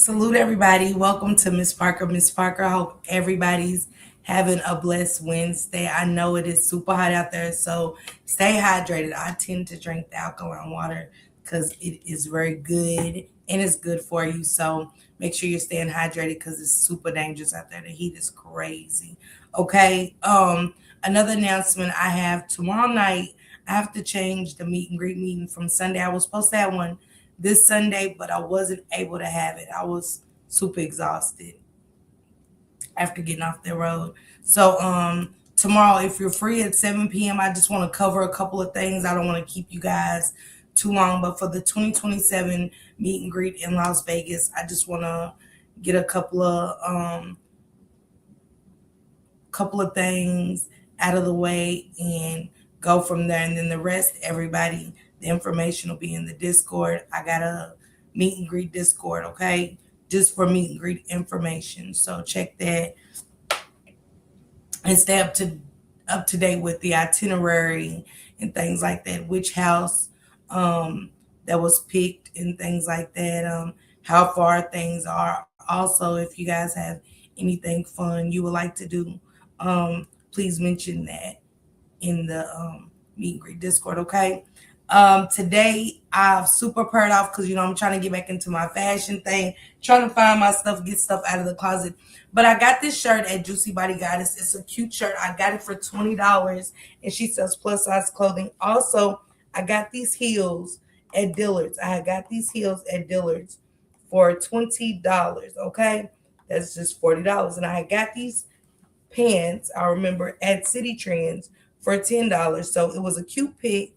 Salute everybody. Welcome to Miss Parker. Miss Parker, I hope everybody's having a blessed Wednesday. I know it is super hot out there, so stay hydrated. I tend to drink the alkaline water because it is very good and it's good for you. So make sure you're staying hydrated because it's super dangerous out there. The heat is crazy. Okay. Another announcement I have tomorrow night. I have to change the meet and greet meeting from Sunday. I was supposed to have one this Sunday, but I wasn't able to have it. I was super exhausted after getting off the road. So tomorrow, if you're free at 7 p.m., I just want to cover a couple of things. I don't want to keep you guys too long, but for the 2027 meet and greet in Las Vegas, I just want to get a couple of things out of the way and go from there. And then the rest, everybody, the information will be in the Discord. I got a meet and greet Discord, okay? Just for meet and greet information. So check that and stay up to date with the itinerary and things like that. Which house that was picked and things like that. How far things are. Also, if you guys have anything fun you would like to do, please mention that in the meet and greet Discord, okay? Today I've super paired off because I'm trying to get back into my fashion thing, trying to find my stuff, get stuff out of the closet. But I got this shirt at Juicy Body Goddess. It's a cute shirt. I got it for $20, and she sells plus size clothing. Also, I got these heels at Dillard's. I got these heels at Dillard's for $20. Okay, that's just $40. And I got these pants, I remember, at City Trends for $10. So it was a cute pick.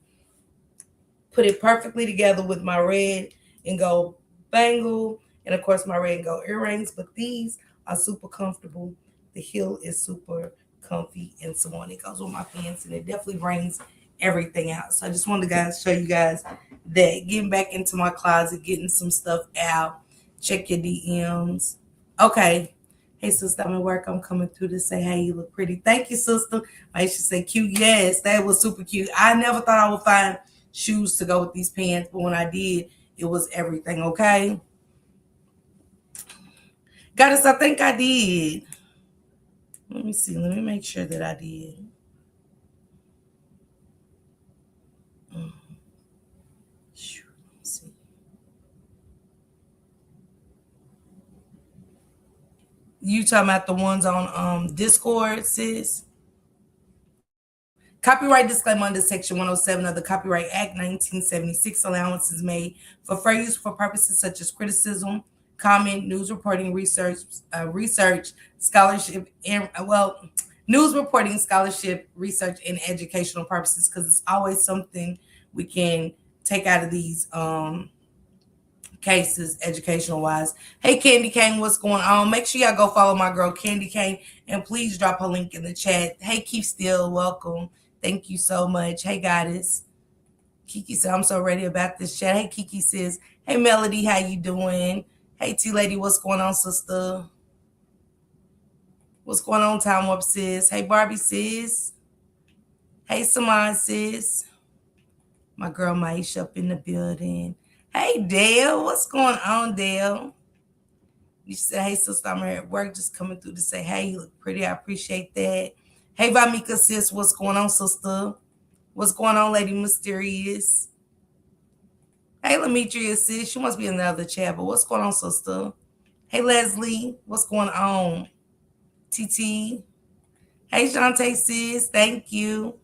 Put it perfectly together with my red and gold bangle, and of course my red and gold earrings. But these are super comfortable. The heel is super comfy and so on. It goes with my pants, and it definitely brings everything out. So I just wanted to show you guys that getting back into my closet, getting some stuff out. Check your DMs. Okay. Hey, sister, I'm at work. I'm coming through to say, hey, you look pretty. Thank you, sister. I should say cute. Yes, that was super cute. I never thought I would find shoes to go with these pants, but when I did, it was everything, okay? Goddess, I think I did. Let me see. Let me make sure that I did. Let me see. You talking about the ones on Discord, sis? Copyright disclaimer under Section 107 of the Copyright Act 1976. Allowances made for fair use for purposes such as criticism, comment, news reporting, research, scholarship, and news reporting, scholarship, research, and educational purposes. Because it's always something we can take out of these cases, educational wise. Hey, Candy Cane, what's going on? Make sure y'all go follow my girl Candy Cane, and please drop her link in the chat. Hey, Keep Still, welcome. Thank you so much. Hey, Goddess. Kiki said, I'm so ready about this chat. Hey, Kiki says, hey, Melody, how you doing? Hey, T-Lady, what's going on, sister? What's going on, Time Warp sis? Hey, Barbie sis. Hey, Saman sis. My girl Maisha up in the building. Hey, Dale, what's going on, Dale? You said, hey, sister, I'm here at work, just coming through to say, hey, you look pretty. I appreciate that. Hey, Vamika sis, what's going on, sister? What's going on, Lady Mysterious? Hey, Lametria sis, she must be in the other chat, but what's going on, sister? Hey, Leslie, what's going on? TT. Hey, Shantae sis, thank you.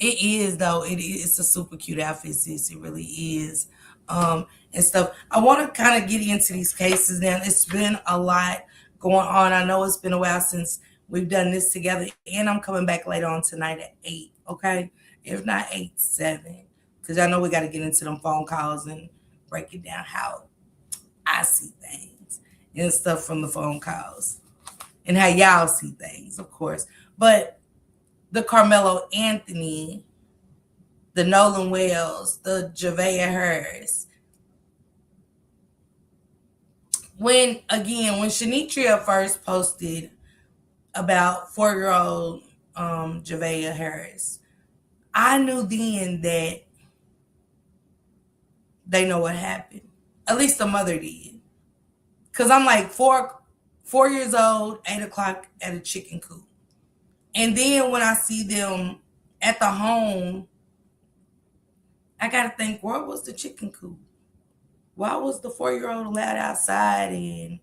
It is though. It's a super cute outfit, sis. It really is. And stuff. I want to kind of get into these cases now. It's been a lot going on. I know it's been a while since we've done this together, and I'm coming back later on tonight at 8. Okay, if not 8, 7, because I know we got to get into them phone calls and break it down how I see things and stuff from the phone calls and how y'all see things, of course. But the Karmelo Anthony, the Nolan Wells, the Javeayah Harris. When Shanitria first posted about 4-year-old Javeayah Harris, I knew then that they know what happened. At least the mother did. Cause I'm like 4 years old, 8 o'clock at a chicken coop. And then when I see them at the home, I gotta think, where was the chicken coop? Why was the 4-year-old allowed outside and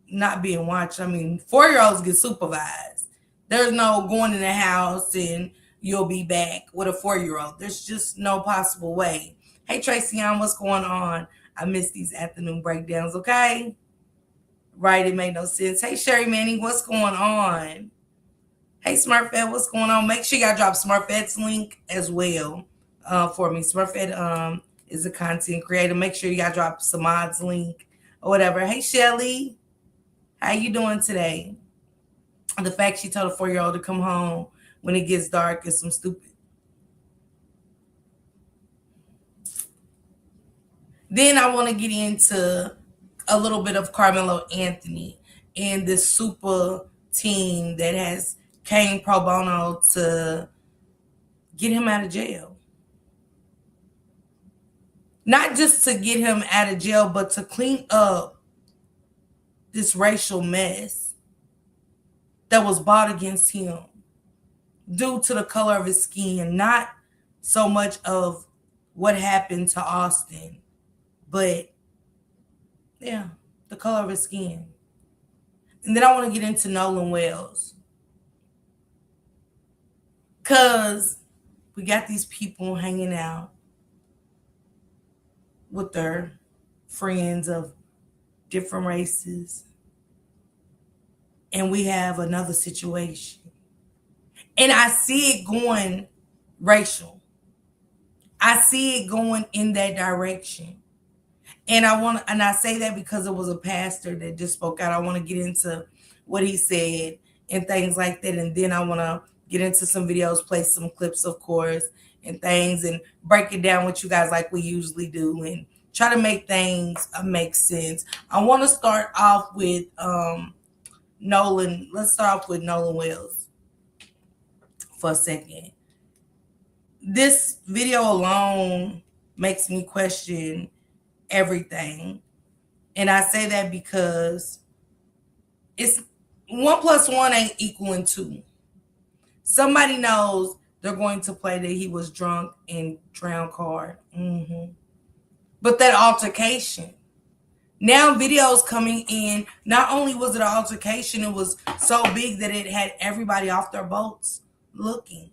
not being watched? I mean, 4-year-olds get supervised. There's no going in the house and you'll be back with a 4-year-old. There's just no possible way. Hey, Tracy, what's going on? I miss these afternoon breakdowns, okay? Right, it made no sense. Hey, Sherry Manning, what's going on? Hey, SmartFed, what's going on? Make sure y'all drop SmartFed's link as well for me. SmartFed is a content creator. Make sure y'all drop Samad's link or whatever. Hey, Shelly, how you doing today? The fact she told a 4-year-old to come home when it gets dark is some stupid. Then I want to get into a little bit of Carmelo Anthony and this super team that has came pro bono to get him out of jail. Not just to get him out of jail, but to clean up this racial mess that was brought against him due to the color of his skin. Not so much of what happened to Austin, but yeah, the color of his skin. And then I want to get into Nolan Wells. Because we got these people hanging out with their friends of different races. And we have another situation. And I see it going racial. I see it going in that direction. And I say that because it was a pastor that just spoke out. I want to get into what he said and things like that. And then I want to get into some videos, play some clips, of course, and things, and break it down with you guys like we usually do, and try to make things make sense. I want to start off with Nolan. Let's start off with Nolan Wells for a second. This video alone makes me question everything. And I say that because it's 1 + 1 ain't equaling 2. Somebody knows they're going to play that he was drunk and drowned card. But that altercation, now videos coming in, not only was it an altercation, it was so big that it had everybody off their boats looking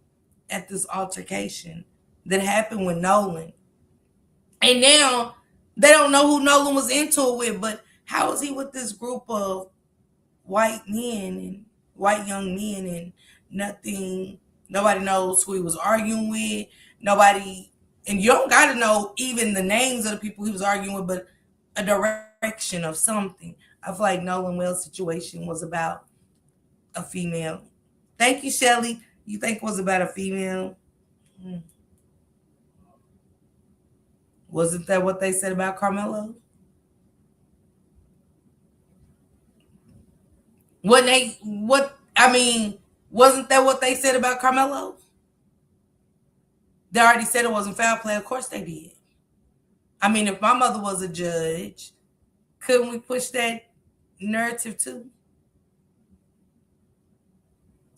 at this altercation that happened with Nolan. And now they don't know who Nolan was into it with, but how is he with this group of white men and white young men, and nobody knows who he was arguing with. Nobody, and you don't got to know even the names of the people he was arguing with, but a direction of something. I feel like Nolan Wells' situation was about a female. Thank you, Shelly. You think it was about a female? Wasn't that what they said about Karmelo? Wasn't that what they said about Karmelo? They already said it wasn't foul play. Of course they did. I mean, if my mother was a judge, couldn't we push that narrative too?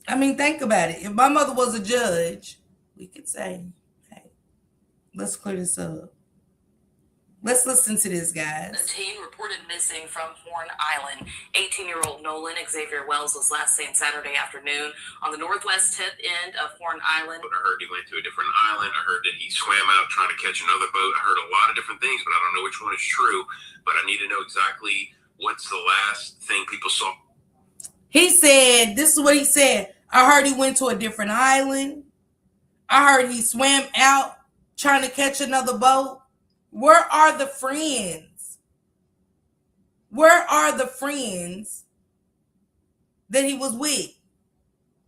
I mean, think about it. If my mother was a judge, we could say, hey, let's clear this up. Let's listen to this, guys. A teen reported missing from Horn Island. 18-year-old Nolan Xavier Wells was last seen Saturday afternoon on the northwest tip end of Horn Island. I heard he went to a different island. I heard that he swam out trying to catch another boat. I heard a lot of different things, but I don't know which one is true. But I need to know exactly what's the last thing people saw. He said, this is what he said. I heard he went to a different island. I heard he swam out trying to catch another boat. Where are the friends? Where are the friends that he was with?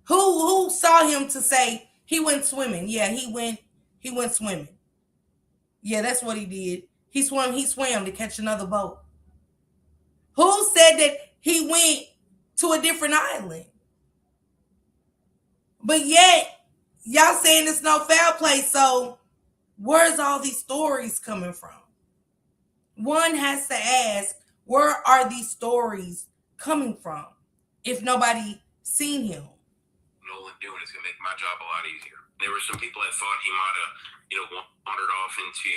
Who saw him to say he went swimming? Yeah, he went swimming. Yeah, that's what he did. He swam to catch another boat. Who said that he went to a different island? But yet, y'all saying it's no foul play, so where's all these stories coming from? One has to ask, where are these stories coming from if nobody seen him? Nolan doing is going to make my job a lot easier. There were some people that thought he might have, wandered off into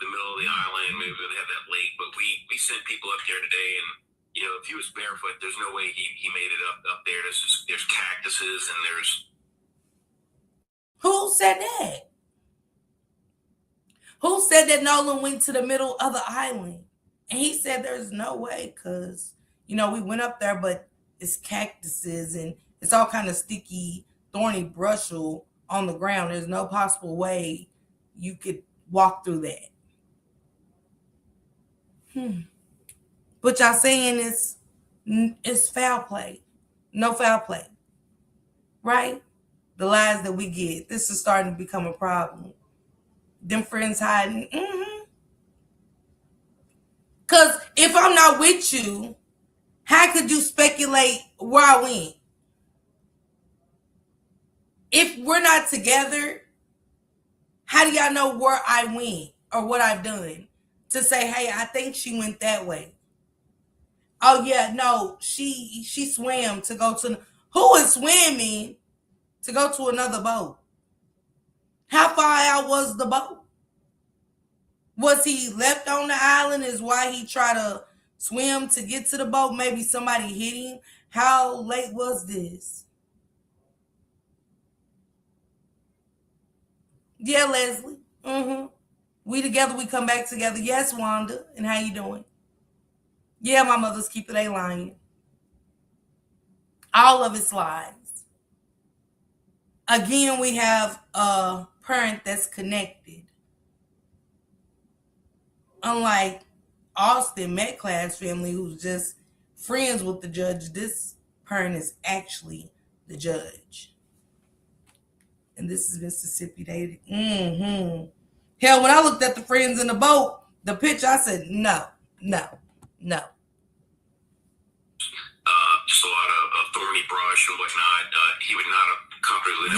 the middle of the island. Maybe they had that lake, but we sent people up there today, and if he was barefoot, there's no way he made it up there. There's cactuses and there's. Who said that? Who said that Nolan went to the middle of the island? And he said there's no way, because we went up there, but it's cactuses and it's all kind of sticky, thorny brushel on the ground. There's no possible way you could walk through that. But y'all saying it's foul play. No foul play. Right? The lies that we get. This is starting to become a problem. Them friends hiding. Because if I'm not with you, how could you speculate where I went? If we're not together, how do y'all know where I went or what I've done? To say, hey, I think she went that way. Oh, yeah, no, she swam to go to... Who is swimming to go to another boat? How far out was the boat? Was he left on the island is why he tried to swim to get to the boat? Maybe somebody hit him. How late was this? Yeah, Leslie. We together, we come back together. Yes, Wanda. And how you doing? Yeah, my mother's keeping they lying. All of it's lies. Again, we have a parent that's connected. Unlike Austin Metcalf's family, who's just friends with the judge, this parent is actually the judge. And this is Mississippi. Hell, when I looked at the friends in the boat, the picture, I said, no. Just a lot of thorny brush and whatnot. He would not have comfortably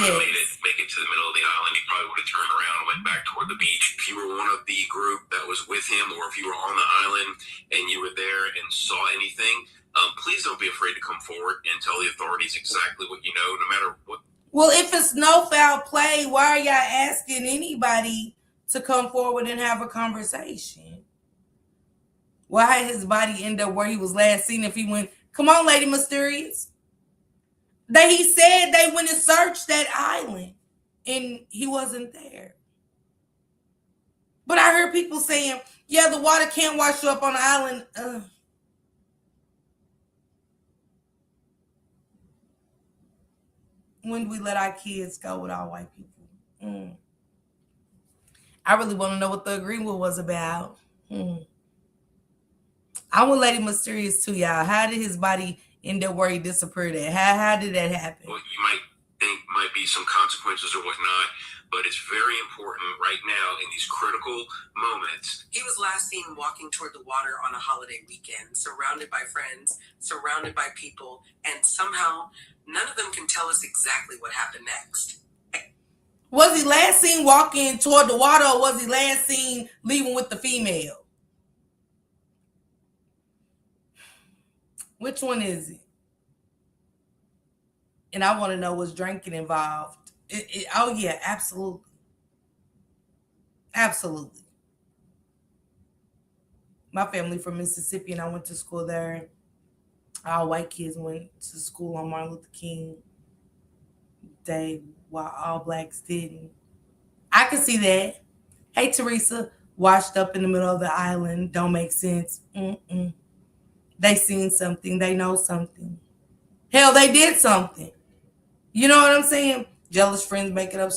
make it to the middle of the island. He probably would have turned around and went back toward the beach. If you were one of the group that was with him, or if you were on the island and you were there and saw anything, please don't be afraid to come forward and tell the authorities exactly what you know, no matter what. Well, if it's no foul play, why are y'all asking anybody to come forward and have a conversation? Why his body end up where he was last seen if he went... Come on, Lady Mysterious. He said they went and searched that island and he wasn't there. But I heard people saying, yeah, the water can't wash you up on the island. When do we let our kids go with all white people? I really want to know what the agreement was about. I want Lady Mysterious too, y'all. How did his body end up where he disappeared at? How did that happen? Well, you might think might be some consequences or whatnot, but it's very important right now in these critical moments. He was last seen walking toward the water on a holiday weekend, surrounded by friends, surrounded by people, and somehow none of them can tell us exactly what happened next. Was he last seen walking toward the water, or was he last seen leaving with the female? Which one is it? And I want to know, was drinking involved? Oh, yeah, absolutely. Absolutely. My family from Mississippi, and I went to school there. All white kids went to school on Martin Luther King Day, while all blacks didn't. I could see that. Hey, Teresa, washed up in the middle of the island. Don't make sense. They seen something. They know something. Hell, they did something. You know what I'm saying? Jealous friends making up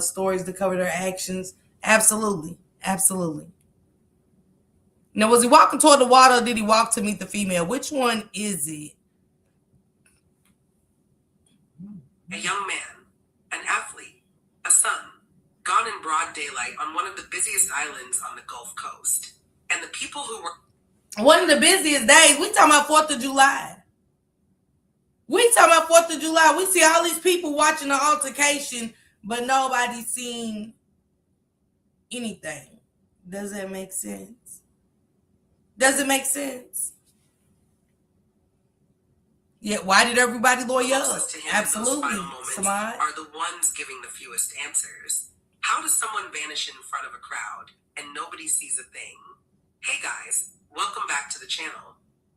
stories to cover their actions. Absolutely. Absolutely. Now, was he walking toward the water, or did he walk to meet the female? Which one is it? A young man, an athlete, a son, gone in broad daylight on one of the busiest islands on the Gulf Coast. And the people who were... One of the busiest days. We talking about 4th of July. We talking about 4th of July. We see all these people watching the altercation, but nobody seen anything. Does that make sense? Does it make sense? Yeah, why did everybody lawyer up? Closest to him in those Absolutely, final moments Samad. are the ones giving the fewest answers. How does someone vanish in front of a crowd and nobody sees a thing? Hey guys, welcome back to the channel.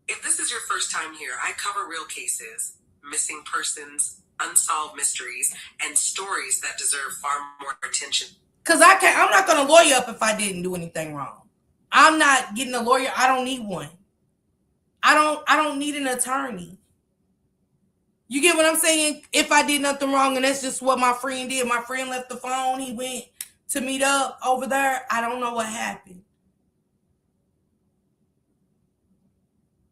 If this is your first time here, I cover real cases, missing persons, unsolved mysteries, and stories that deserve far more attention. Cause I'm not gonna lawyer up if I didn't do anything wrong. I'm not getting a lawyer. I don't need one. I don't need an attorney. You get what I'm saying? If I did nothing wrong and that's just what my friend did, my friend left the phone, he went to meet up over there. I don't know what happened.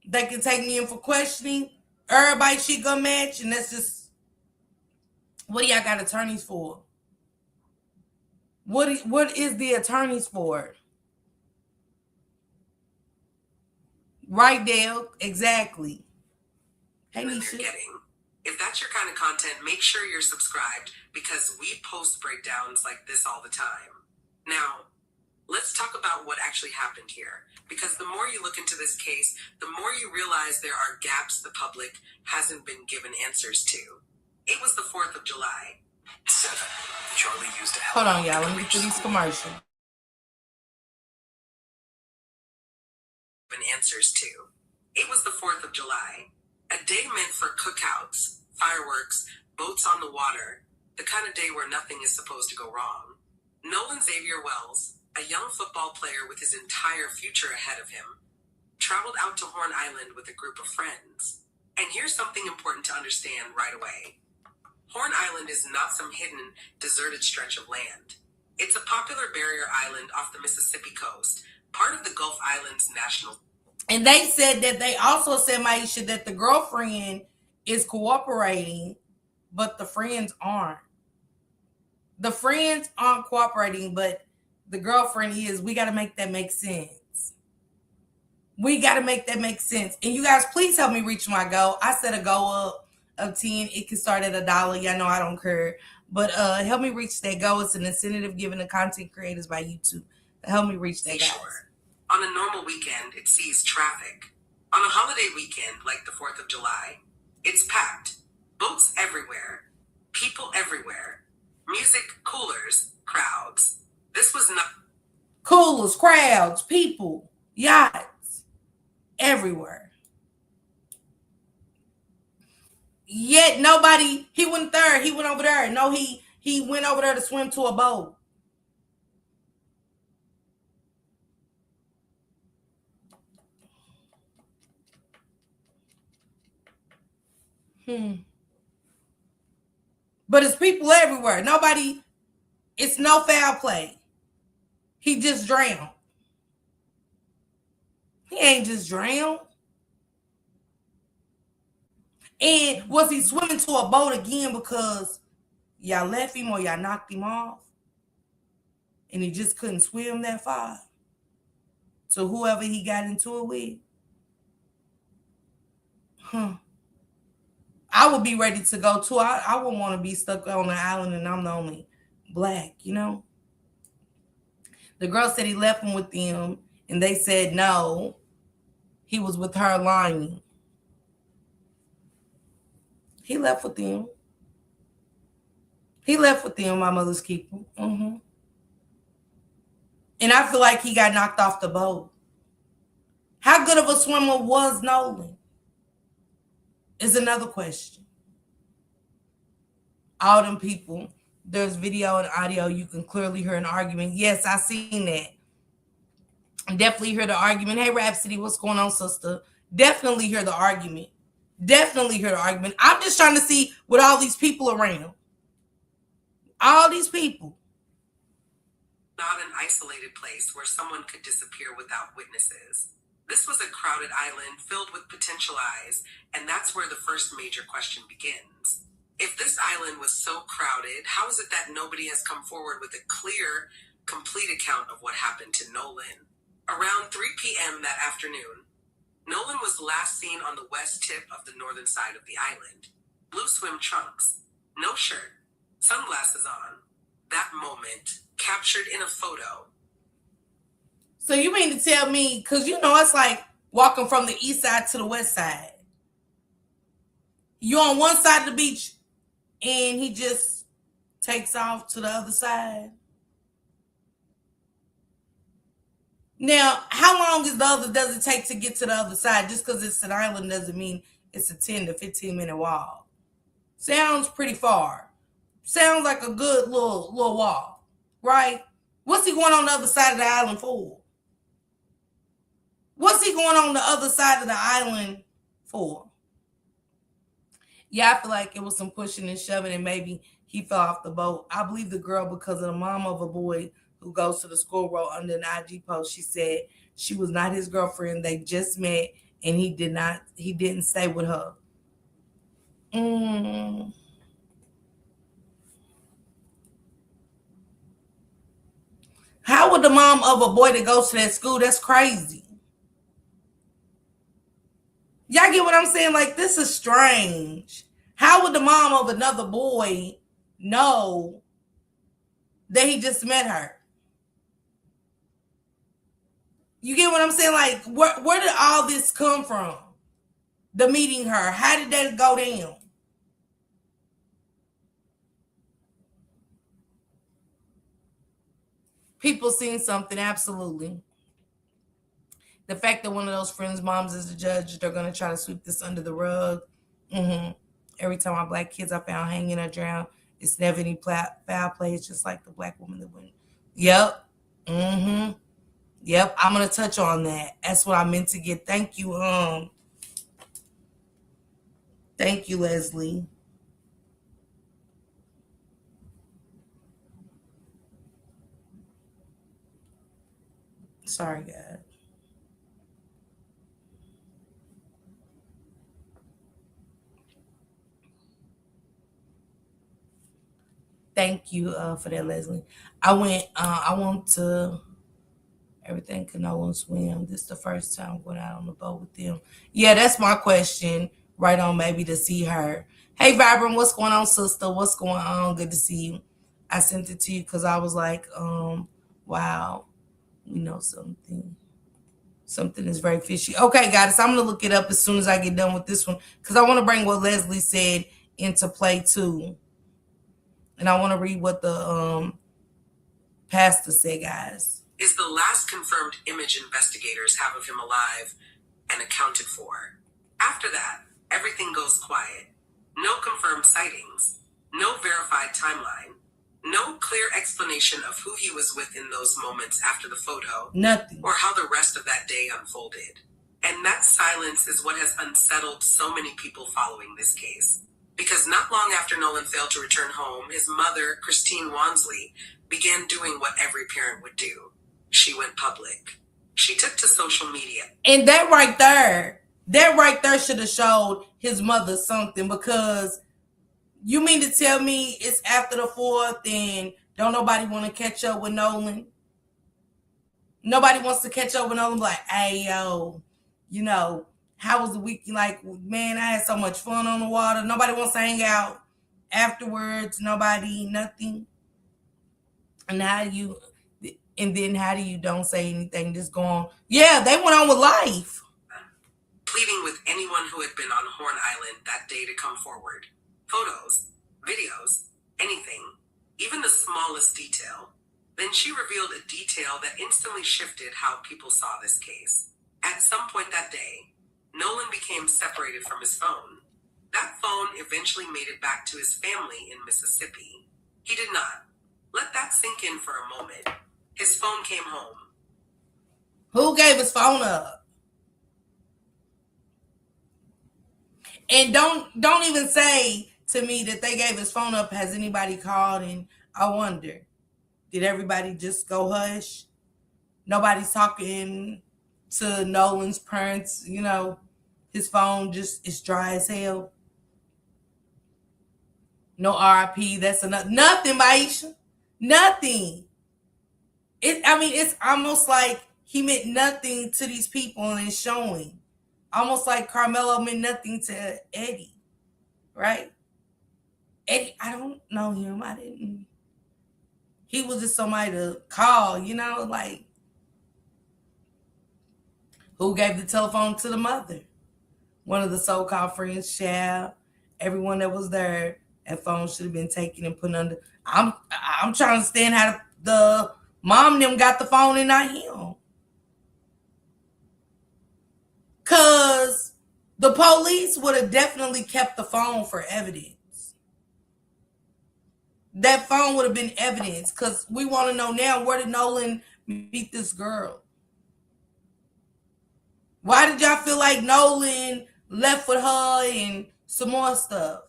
They can take me in for questioning. Everybody shit gonna match, and that's just what do y'all got attorneys for? What is the attorneys for? Right, Dale. Exactly. Hey, Nisha. If that's your kind of content, make sure you're subscribed because we post breakdowns like this all the time. Now, let's talk about what actually happened here. Because the more you look into this case, the more you realize there are gaps the public hasn't been given answers to. It was the 4th of July. 7. Charlie used to help. Hold on, y'all. Let me get to these commercials. Answers to. It was the 4th of July. A day meant for cookouts, fireworks, boats on the water, the kind of day where nothing is supposed to go wrong. Nolan Xavier Wells, a young football player with his entire future ahead of him, traveled out to Horn Island with a group of friends. And here's something important to understand right away. Horn Island is not some hidden, deserted stretch of land. It's a popular barrier island off the Mississippi coast, part of the Gulf Islands National. And they said that they also said, Maisha, that the girlfriend is cooperating, but the friends aren't. The friends aren't cooperating, but the girlfriend is. We got to make that make sense. We got to make that make sense. And you guys, please help me reach my goal. I set a goal up of 10. It can start at $1. Y'all know I don't care. But help me reach that goal. It's an incentive given to content creators by YouTube. Help me reach that, guys. Sure. On a normal weekend, it sees traffic. On a holiday weekend, like the 4th of July, it's packed. Boats everywhere. People everywhere. Music, coolers, crowds. This was not... Coolers, crowds, people, yachts, everywhere. Yet nobody, he went there, he went over there. No, he went over there to swim to a boat. But it's people everywhere. Nobody, it's no foul play. He just drowned. He ain't just drowned. And was he swimming to a boat again because y'all left him or y'all knocked him off? And he just couldn't swim that far? So whoever he got into it with? I would be ready to go too. I wouldn't want to be stuck on the island and I'm the only black, you know? The girl said he left him with them and they said no. He was with her lying. He left with them. He left with them, my mother's keeper. And I feel like he got knocked off the boat. How good of a swimmer was Nolan? Is another question. All them people, there's video and audio. You can clearly hear an argument. Yes, I seen that. Definitely hear the argument. Hey, Rhapsody, what's going on, sister? Definitely hear the argument. Definitely hear the argument. I'm just trying to see what all these people around. All these people. Not an isolated place where someone could disappear without witnesses. This was a crowded island filled with potential eyes, and that's where the first major question begins. If this island was so crowded, how is it that nobody has come forward with a clear, complete account of what happened to Nolan? Around 3 p.m. that afternoon, Nolan was last seen on the west tip of the northern side of the island. Blue swim trunks, no shirt, sunglasses on. That moment, captured in a photo. So you mean to tell me, because it's like walking from the east side to the west side. You're on one side of the beach and he just takes off to the other side. Now, how long does it take to get to the other side? Just because it's an island doesn't mean it's a 10 to 15-minute walk. Sounds pretty far. Sounds like a good little walk, right? What's he going on the other side of the island for? What's he going on the other side of the island for? Yeah, I feel like it was some pushing and shoving, and maybe he fell off the boat. I believe the girl because of the mom of a boy who goes to the school wrote under an IG post. She said she was not his girlfriend. They just met, and he didn't stay with her. How would the mom of a boy that goes to that school? That's crazy. Y'all get what I'm saying? Like, this is strange. How would the mom of another boy know that he just met her? You get what I'm saying? Like, where did all this come from? The meeting her. How did that go down? People seen something, absolutely. The fact that one of those friends' moms is the judge, they're going to try to sweep this under the rug. Every time our black kids are found hanging or drowned, it's never any foul play. It's just like the black woman that went. Yep. Yep. I'm going to touch on that. That's what I meant to get. Thank you. Thank you, Leslie. Sorry, God. Thank you for that, Leslie. I want to everything can no one swim. This is the first time going out on the boat with them. Yeah, that's my question. Right on, maybe to see her. Hey, Vibrant, what's going on, sister? What's going on? Good to see you. I sent it to you because I was like, wow, we know something. Something is very fishy. Okay, guys, I'm gonna look it up as soon as I get done with this one because I want to bring what Leslie said into play too, and I want to read what the pastor said, guys. Is the last confirmed image investigators have of him alive and accounted for. After that, everything goes quiet. No confirmed sightings, no verified timeline, no clear explanation of who he was with in those moments after the photo. Nothing. Or how the rest of that day unfolded. And that silence is what has unsettled so many people following this case. Because not long after Nolan failed to return home, his mother, Christine Wansley, began doing what every parent would do. She went public. She took to social media. And that right there should have showed his mother something, because you mean to tell me it's after the 4th and don't nobody want to catch up with Nolan? Nobody wants to catch up with Nolan, like, hey, yo, how was the week? Like, man, I had so much fun on the water. Nobody wants to hang out afterwards. Nobody, nothing. And how do you don't say anything, just go on? Yeah, they went on with life. Pleading with anyone who had been on Horn Island that day to come forward. Photos, videos, anything, even the smallest detail. Then she revealed a detail that instantly shifted how people saw this case. At some point that day, Nolan became separated from his phone. That phone eventually made it back to his family in Mississippi. He did not. Let that sink in for a moment. His phone came home. Who gave his phone up? And don't even say to me that they gave his phone up. Has anybody called? And I wonder, did everybody just go hush? Nobody's talking to Nolan's parents. His phone just is dry as hell. No RIP. That's enough. Nothing, Maisha. Nothing. It's almost like he meant nothing to these people and it's showing. Almost like Karmelo meant nothing to Eddie, right? Eddie, I don't know him. I didn't. He was just somebody to call, like, Who gave the telephone to the mother? One of the so-called friends, child. Everyone that was there, that phone should have been taken and put under. I'm trying to understand how the mom and them got the phone and not him. Cause the police would have definitely kept the phone for evidence. That phone would have been evidence. Cause we want to know now, where did Nolan meet this girl? Why did y'all feel like Nolan left with her and some more stuff?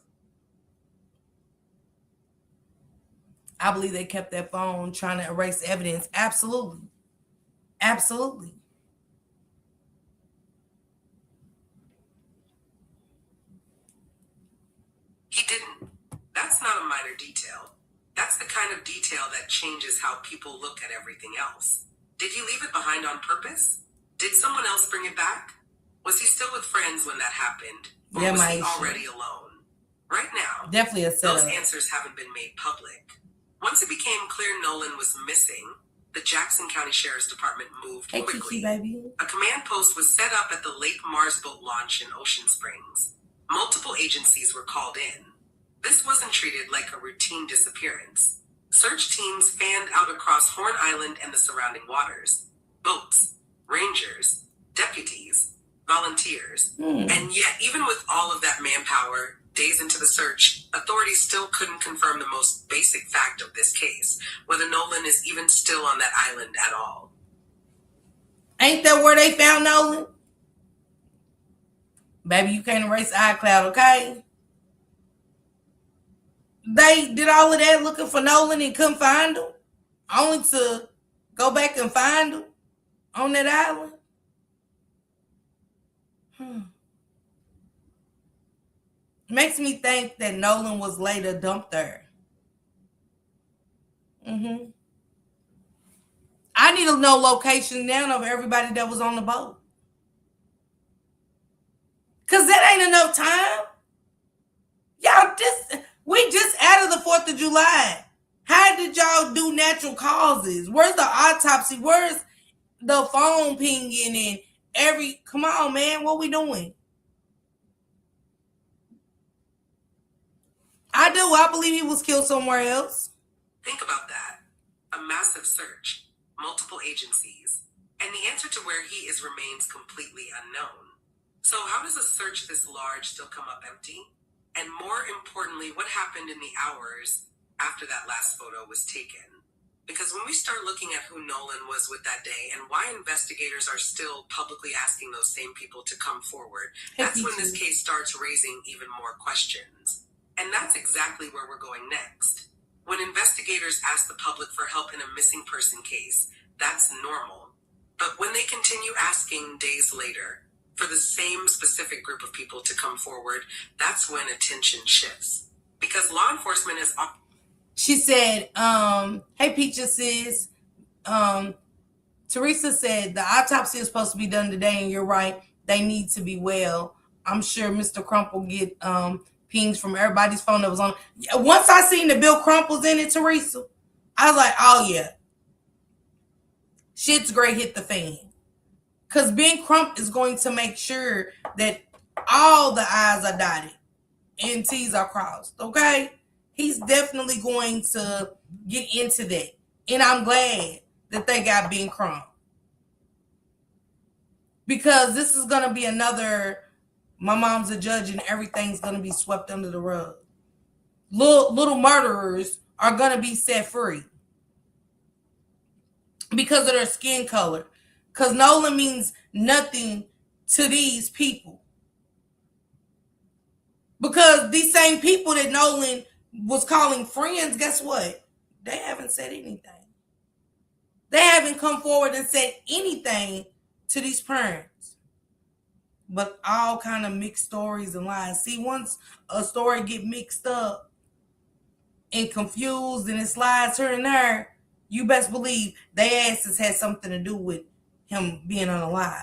I believe they kept that phone trying to erase evidence. Absolutely. Absolutely. He didn't. That's not a minor detail. That's the kind of detail that changes how people look at everything else. Did he leave it behind on purpose? Did someone else bring it back? Was he still with friends when that happened? Or Yeah, was he Maisha. already alone? Right now, Definitely a those setup. answers haven't been made public. Once it became clear Nolan was missing, the Jackson County Sheriff's Department moved Hey, quickly. Kiki, baby. A command post was set up at the Lake Mars boat launch in Ocean Springs. Multiple agencies were called in. This wasn't treated like a routine disappearance. Search teams fanned out across Horn Island and the surrounding waters. Boats, rangers, deputies, volunteers. And yet, even with all of that manpower, days into the search, authorities still couldn't confirm the most basic fact of this case, whether Nolan is even still on that island at all. Ain't that where they found Nolan? Baby, you can't erase iCloud, okay? They did all of that looking for Nolan and couldn't find him, only to go back and find him on that island. Makes me think that Nolan was later dumped there. I need to know location now of everybody that was on the boat. Cause that ain't enough time. Y'all, we just out of the 4th of July. How did y'all do natural causes? Where's the autopsy? Where's the phone pinging and come on, man, what we doing? I believe he was killed somewhere else. Think about that. A massive search, multiple agencies, and the answer to where he is remains completely unknown. So how does a search this large still come up empty? And more importantly, what happened in the hours after that last photo was taken? Because when we start looking at who Nolan was with that day and why investigators are still publicly asking those same people to come forward, that's when this case starts raising even more questions. And that's exactly where we're going next. When investigators ask the public for help in a missing person case, that's normal. But when they continue asking days later for the same specific group of people to come forward, that's when attention shifts. Because law enforcement is... She said, hey, Peaches sis. Teresa said the autopsy is supposed to be done today, and you're right. They need to be well. I'm sure Mr. Crumple get pings from everybody's phone that was on. Once I seen the Bill Crumples in it, Teresa, I was like, oh yeah, shit's great hit the fan. Because Ben Crump is going to make sure that all the I's are dotted and T's are crossed, okay? He's definitely going to get into that. And I'm glad that they got Ben Crump. Because this is going to be another, my mom's a judge and everything's going to be swept under the rug. Little murderers are going to be set free because of their skin color. Because Nolan means nothing to these people. Because these same people that Nolan was calling friends, guess what? They haven't said anything. They haven't come forward and said anything to these parents. But all kind of mixed stories and lies. See, once a story get mixed up and confused and it slides here and there, you best believe their asses had something to do with him being unalived.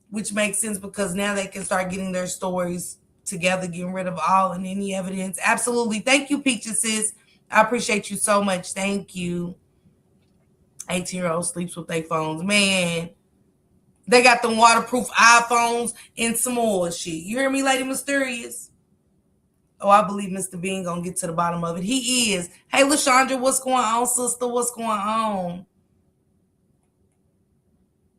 Which makes sense because now they can start getting their stories together, getting rid of all and any evidence. Absolutely. Thank you, Peaches sis. I appreciate you so much. Thank you. 18-year-old sleeps with their phones. Man, They got them waterproof iPhones and some more shit. You hear me, Lady Mysterious? Oh, I believe Mr. Bean gonna get to the bottom of it. He is. Hey, LaShondra, what's going on, sister? What's going on?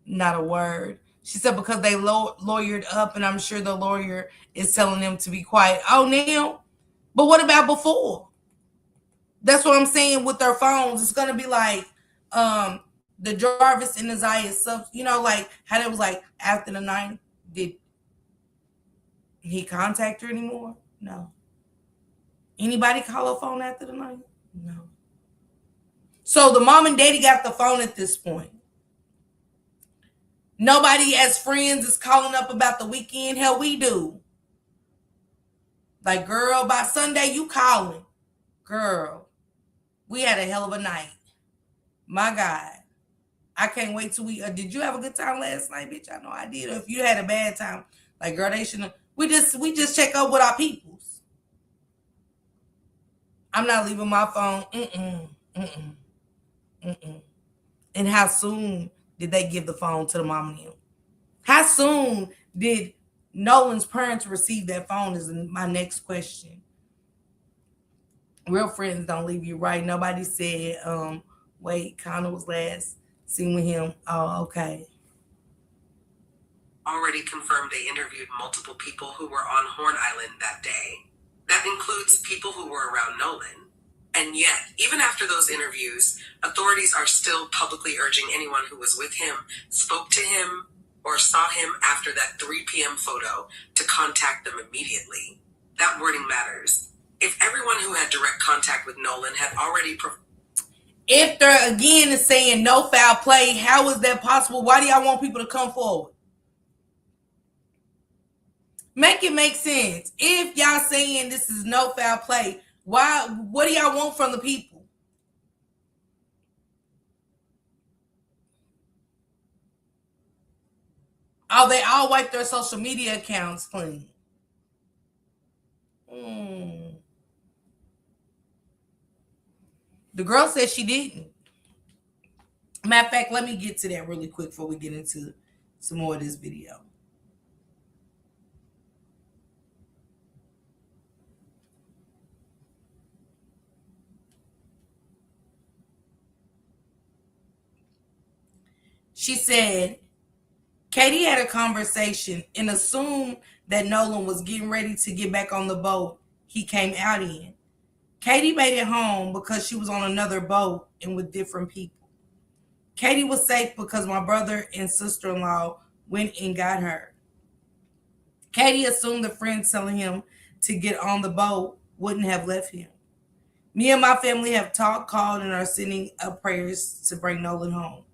Not a word. She said because they lawyered up, and I'm sure the lawyer is telling them to be quiet. Oh, now? But what about before? That's what I'm saying with their phones. It's gonna be like the Jarvis and the Zaya stuff. You know, like how it was like after the night. Did he contact her anymore? No. Anybody call her phone after the night? No. So the mom and daddy got the phone at this point. Nobody as friends is calling up about the weekend. Hell, we do. Like, girl, by Sunday, you calling. Girl, we had a hell of a night. My God. I can't wait till we... did you have a good time last night, bitch? I know I did. Or if you had a bad time, like, girl, they shouldn't... We just check up with our peoples. I'm not leaving my phone. And how soon did they give the phone to the mom and him? How soon did Nolan's parents receive that phone is my next question. Real friends don't leave you, right? Nobody said, wait, Connor was last seen with him. Oh, okay. Already confirmed they interviewed multiple people who were on Horn Island that day. That includes people who were around Nolan. And yet, even after those interviews, authorities are still publicly urging anyone who was with him, spoke to him, or saw him after that 3 p.m. photo to contact them immediately. That wording matters. If everyone who had direct contact with Nolan had already... If they're again saying no foul play, how is that possible? Why do y'all want people to come forward? Make it make sense. If y'all saying this is no foul play, why? What do y'all want from the people? Oh, they all wipe their social media accounts clean. The girl said she didn't. Matter of fact, let me get to that really quick before we get into some more of this video. She said, Katie had a conversation and assumed that Nolan was getting ready to get back on the boat he came out in. Katie made it home because she was on another boat and with different people. Katie was safe because my brother and sister-in-law went and got her. Katie assumed the friends telling him to get on the boat wouldn't have left him. Me and my family have talked, called, and are sending up prayers to bring Nolan home.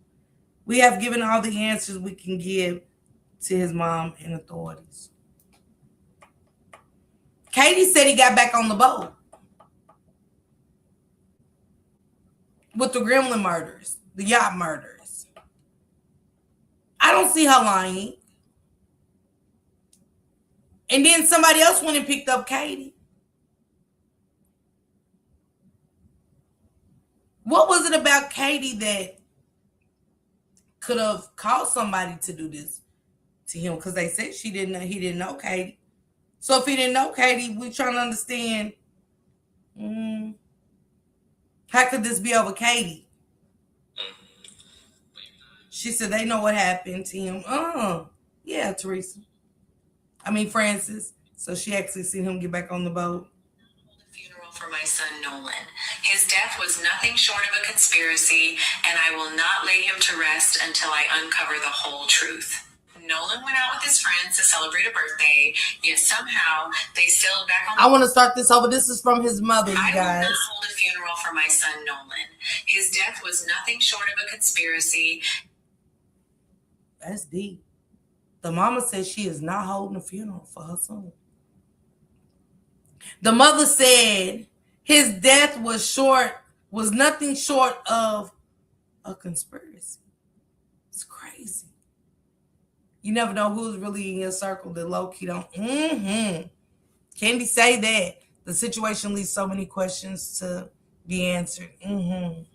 We have given all the answers we can give to his mom and authorities. Katie said he got back on the boat with the Gremlin murders, the yacht murders. I don't see her lying. And then somebody else went and picked up Katie. What was it about Katie that could have caused somebody to do this to him? Because they said he didn't know Katie. So if he didn't know Katie, we're trying to understand, how could this be over Katie? She said they know what happened to him. Yeah, Teresa. Francis. So she actually seen him get back on the boat. Funeral for my son Nolan. His death was nothing short of a conspiracy, and I will not lay him to rest until I uncover the whole truth. Nolan went out with his friends to celebrate a birthday, yet somehow they sailed back on. I want to start this over. This is from his mother, you guys. I will not hold a funeral for my son Nolan. His death was nothing short of a conspiracy. That's deep. The mama says she is not holding a funeral for her son. The mother said his death was nothing short of a conspiracy. It's crazy. You never know who's really in your circle that low-key don't. Candy say that. The situation leaves so many questions to be answered. And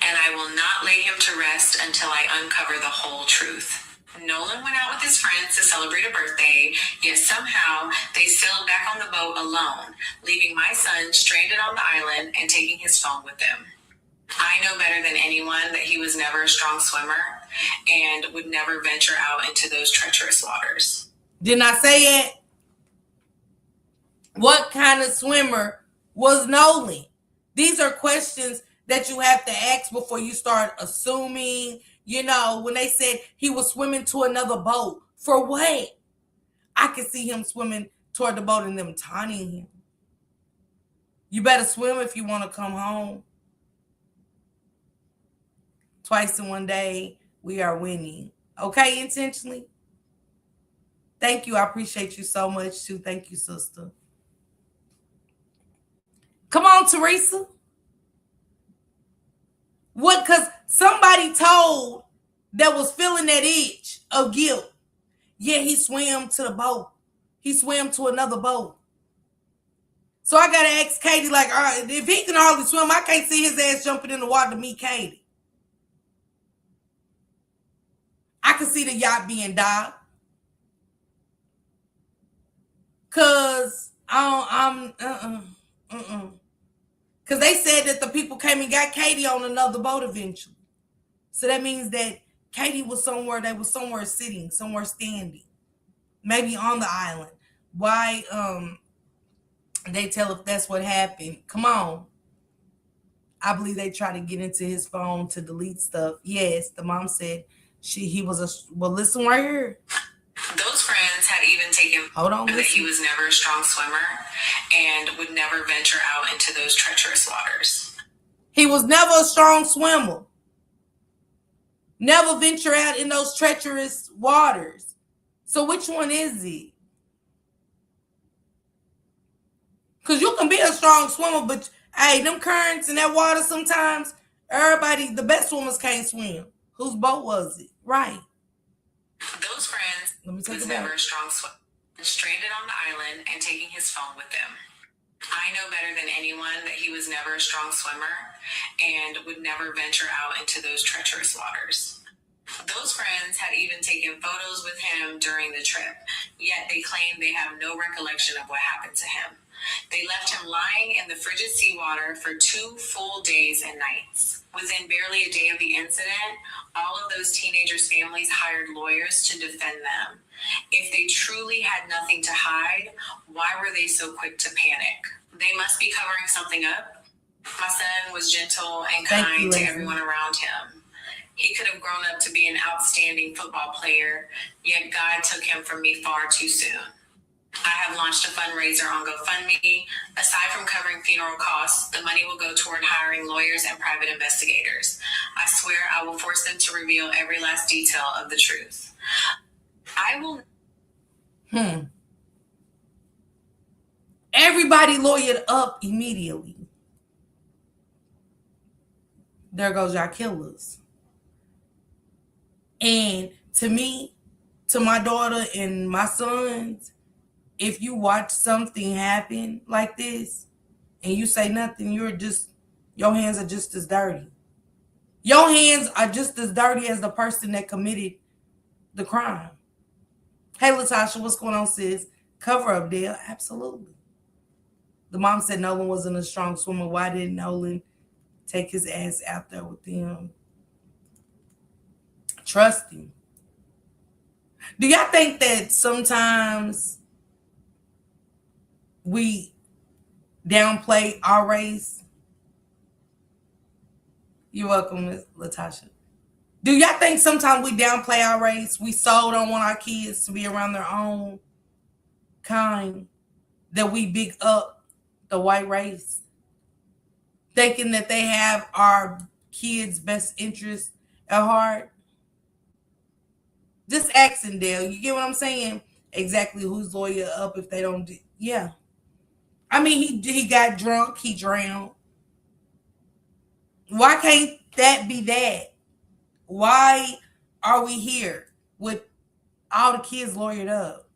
I will not lay him to rest until I uncover the whole truth. Nolan went out with his friends to celebrate a birthday, yet somehow they sailed back on the boat alone, leaving my son stranded on the island and taking his phone with them. I know better than anyone that he was never a strong swimmer and would never venture out into those treacherous waters. Didn't I say it? What kind of swimmer was Nolan? These are questions that you have to ask before you start assuming. You know, when they said he was swimming to another boat, for what? I could see him swimming toward the boat and them taunting him. You better swim if you want to come home. Twice in one day, we are winning. Okay, intentionally? Thank you. I appreciate you so much, too. Thank you, sister. Come on, Teresa. What? Because somebody told that was feeling that itch of guilt. Yeah, he swam to the boat. He swam to another boat. So I got to ask Katie, like, all right, if he can hardly swim, I can't see his ass jumping in the water to meet Katie. I can see the yacht being docked. Because Because they said that the people came and got Katie on another boat eventually. So that means that Katie was somewhere, they were somewhere sitting, somewhere standing. Maybe on the island. Why they tell if that's what happened. Come on. I believe they tried to get into his phone to delete stuff. Yes, the mom said well, listen right here. Those friends had even taken that he was never a strong swimmer and would never venture out into those treacherous waters. He was never a strong swimmer. Never venture out in those treacherous waters. So which one is he? Because you can be a strong swimmer, but hey, them currents in that water sometimes, everybody, the best swimmers can't swim. Whose boat was it? Right. Those friends was never a strong swimmer, stranded on the island and taking his phone with them. I know better than anyone that he was never a strong swimmer and would never venture out into those treacherous waters. Those friends had even taken photos with him during the trip, yet they claim they have no recollection of what happened to him. They left him lying in the frigid seawater for 2 full days and nights. Within barely a day of the incident, all of those teenagers' families hired lawyers to defend them. If they truly had nothing to hide, why were they so quick to panic? They must be covering something up. My son was gentle and kind to everyone around him. He could have grown up to be an outstanding football player, yet God took him from me far too soon. I have launched a fundraiser on GoFundMe. Aside from covering funeral costs, the money will go toward hiring lawyers and private investigators. I swear I will force them to reveal every last detail of the truth. I will... Everybody lawyered up immediately. There goes your killers. And to me, to my daughter and my sons, if you watch something happen like this and you say nothing, your hands are just as dirty. Your hands are just as dirty as the person that committed the crime. Hey, Latasha, what's going on, sis? Cover up, Dale. Absolutely. The mom said Nolan wasn't a strong swimmer. Why didn't Nolan take his ass out there with them? Trust him. Do y'all think that sometimes we downplay our race? You're welcome, Ms. Latasha. Do y'all think sometimes we downplay our race? We so don't want our kids to be around their own kind that we big up the white race, thinking that they have our kids' best interest at heart? Just asking, Dale. You get what I'm saying? Exactly who's lawyer up if they don't do. Yeah. I mean, he got drunk. He drowned. Why can't that be that? Why are we here with all the kids lawyered up?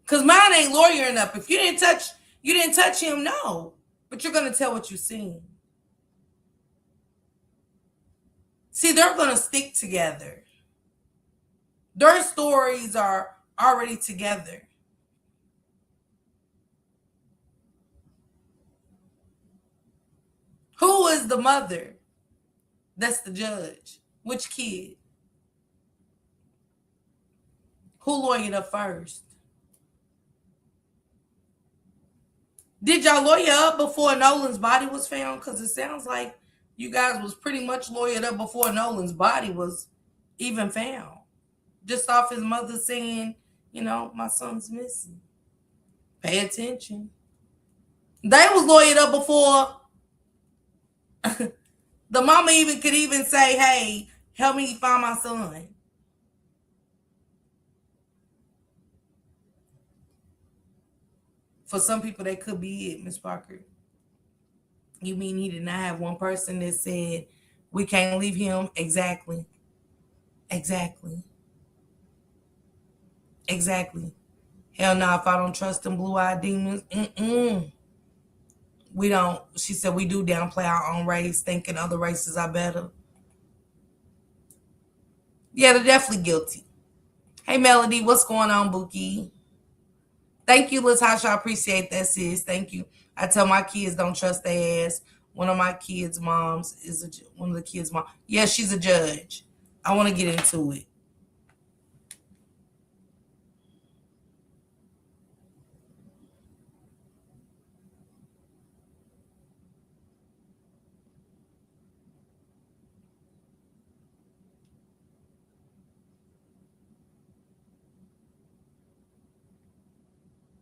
Because mine ain't lawyering up. If you didn't touch him, no. But you're going to tell what you've seen. See, they're going to stick together. Their stories are already together. Who is the mother? That's the judge. Which kid? Who lawyered up first? Did y'all lawyer up before Nolan's body was found? Because it sounds like you guys was pretty much lawyered up before Nolan's body was even found. Just off his mother saying, my son's missing. Pay attention. They was lawyered up before the mama could even say, hey, help me find my son. For some people, that could be it, Miss Parker. You mean he did not have one person that said, we can't leave him? Exactly. Exactly. Hell no, if I don't trust them blue-eyed demons, we don't. She said we do downplay our own race, thinking other races are better. Yeah, they're definitely guilty. Hey, Melody, what's going on, Bookie? Thank you, Latasha. I appreciate that, sis. Thank you. I tell my kids don't trust their ass. One of my kids' moms is one of the kids' mom. Yeah, she's a judge. I want to get into it.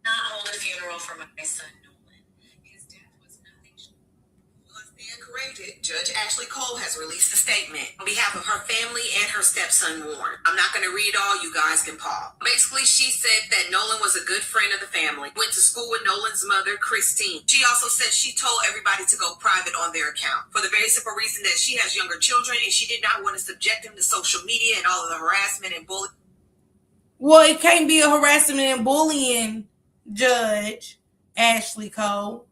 Not hold a funeral for my son Nolan. His death was nothing. Stand corrected. Judge Ashley Cole has released a statement on behalf of her family and her stepson Warren. I'm not going to read all. You guys can pause. Basically, she said that Nolan was a good friend of the family. Went to school with Nolan's mother, Christine. She also said she told everybody to go private on their account for the very simple reason that she has younger children and she did not want to subject them to social media and all of the harassment and bullying. Well, it can't be a harassment and bullying, Judge Ashley Cole.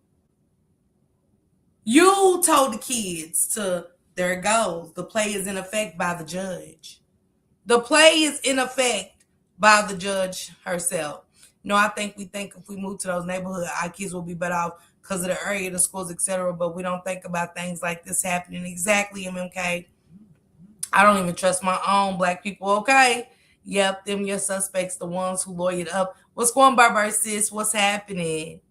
You told the kids to, there it goes. The play is in effect by the judge. The play is in effect by the judge herself. I think if we move to those neighborhoods, our kids will be better off because of the area, the schools, etc. But we don't think about things like this happening. Exactly, MMK. I don't even trust my own black people, okay? Yep, them your suspects, the ones who lawyered up. What's going on, Barbara, sis? What's happening?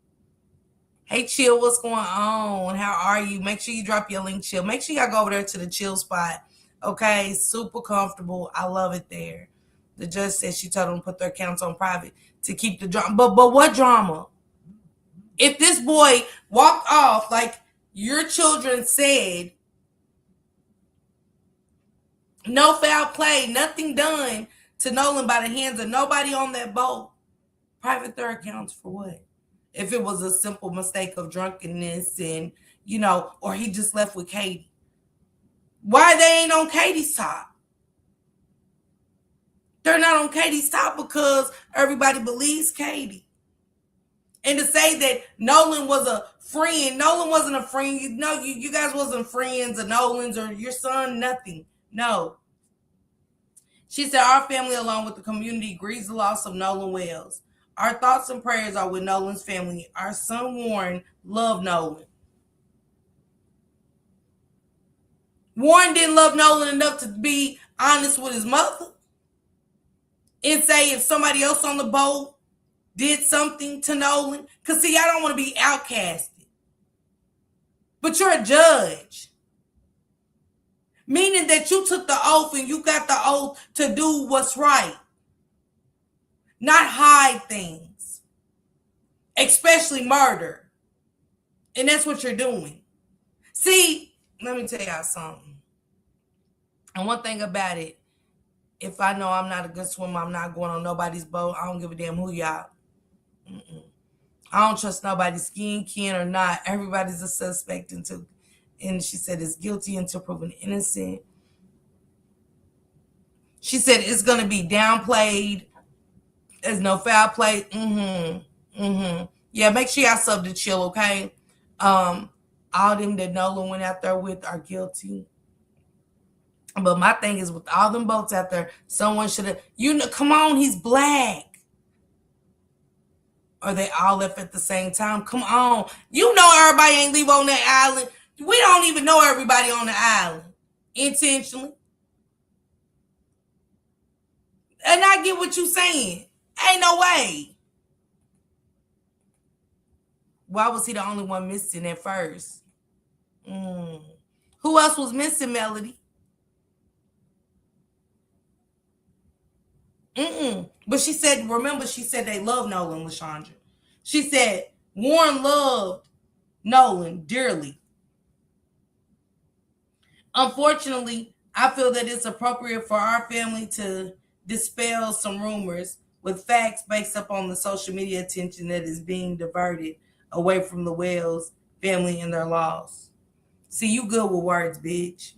Hey, Chill, what's going on? How are you? Make sure you drop your link, Chill. Make sure y'all go over there to the Chill spot, okay? Super comfortable. I love it there. The judge said she told them to put their accounts on private to keep the drama. But what drama? If this boy walked off like your children said, no foul play, nothing done to Nolan by the hands of nobody on that boat. Private their accounts for what? If it was a simple mistake of drunkenness and, or he just left with Katie. Why they ain't on Katie's top? They're not on Katie's top because everybody believes Katie. And to say that Nolan was a friend, Nolan wasn't a friend. No, you guys wasn't friends of Nolan's or your son, nothing. No. She said, our family, along with the community, grieves the loss of Nolan Wells. Our thoughts and prayers are with Nolan's family. Our son, Warren, loved Nolan. Warren didn't love Nolan enough to be honest with his mother and say if somebody else on the boat did something to Nolan. Because, see, I don't want to be outcasted. But you're a judge. Meaning that you took the oath and you got the oath to do what's right. Not hide things. Especially murder. And that's what you're doing. See, let me tell y'all something. And one thing about it, if I know I'm not a good swimmer, I'm not going on nobody's boat. I don't give a damn who y'all. I don't trust nobody's skin, kin, or not. Everybody's a suspect until, and she said is guilty until proven innocent. She said it's going to be downplayed. There's no foul play. Yeah, make sure y'all sub to Chill, okay? All them that Nolan went out there with are guilty. But my thing is, with all them boats out there, someone should have, come on, he's black. Or they all left at the same time. Come on. Everybody ain't leave on that island. We don't even know everybody on the island intentionally. And I get what you're saying. Ain't no way. Why was he the only one missing at first? Who else was missing, Melody? But she said they love Nolan, LaShondra. She said Warren loved Nolan dearly. Unfortunately, I feel that it's appropriate for our family to dispel some rumors with facts based upon the social media attention that is being diverted away from the Wells family and their loss. See, you good with words, bitch.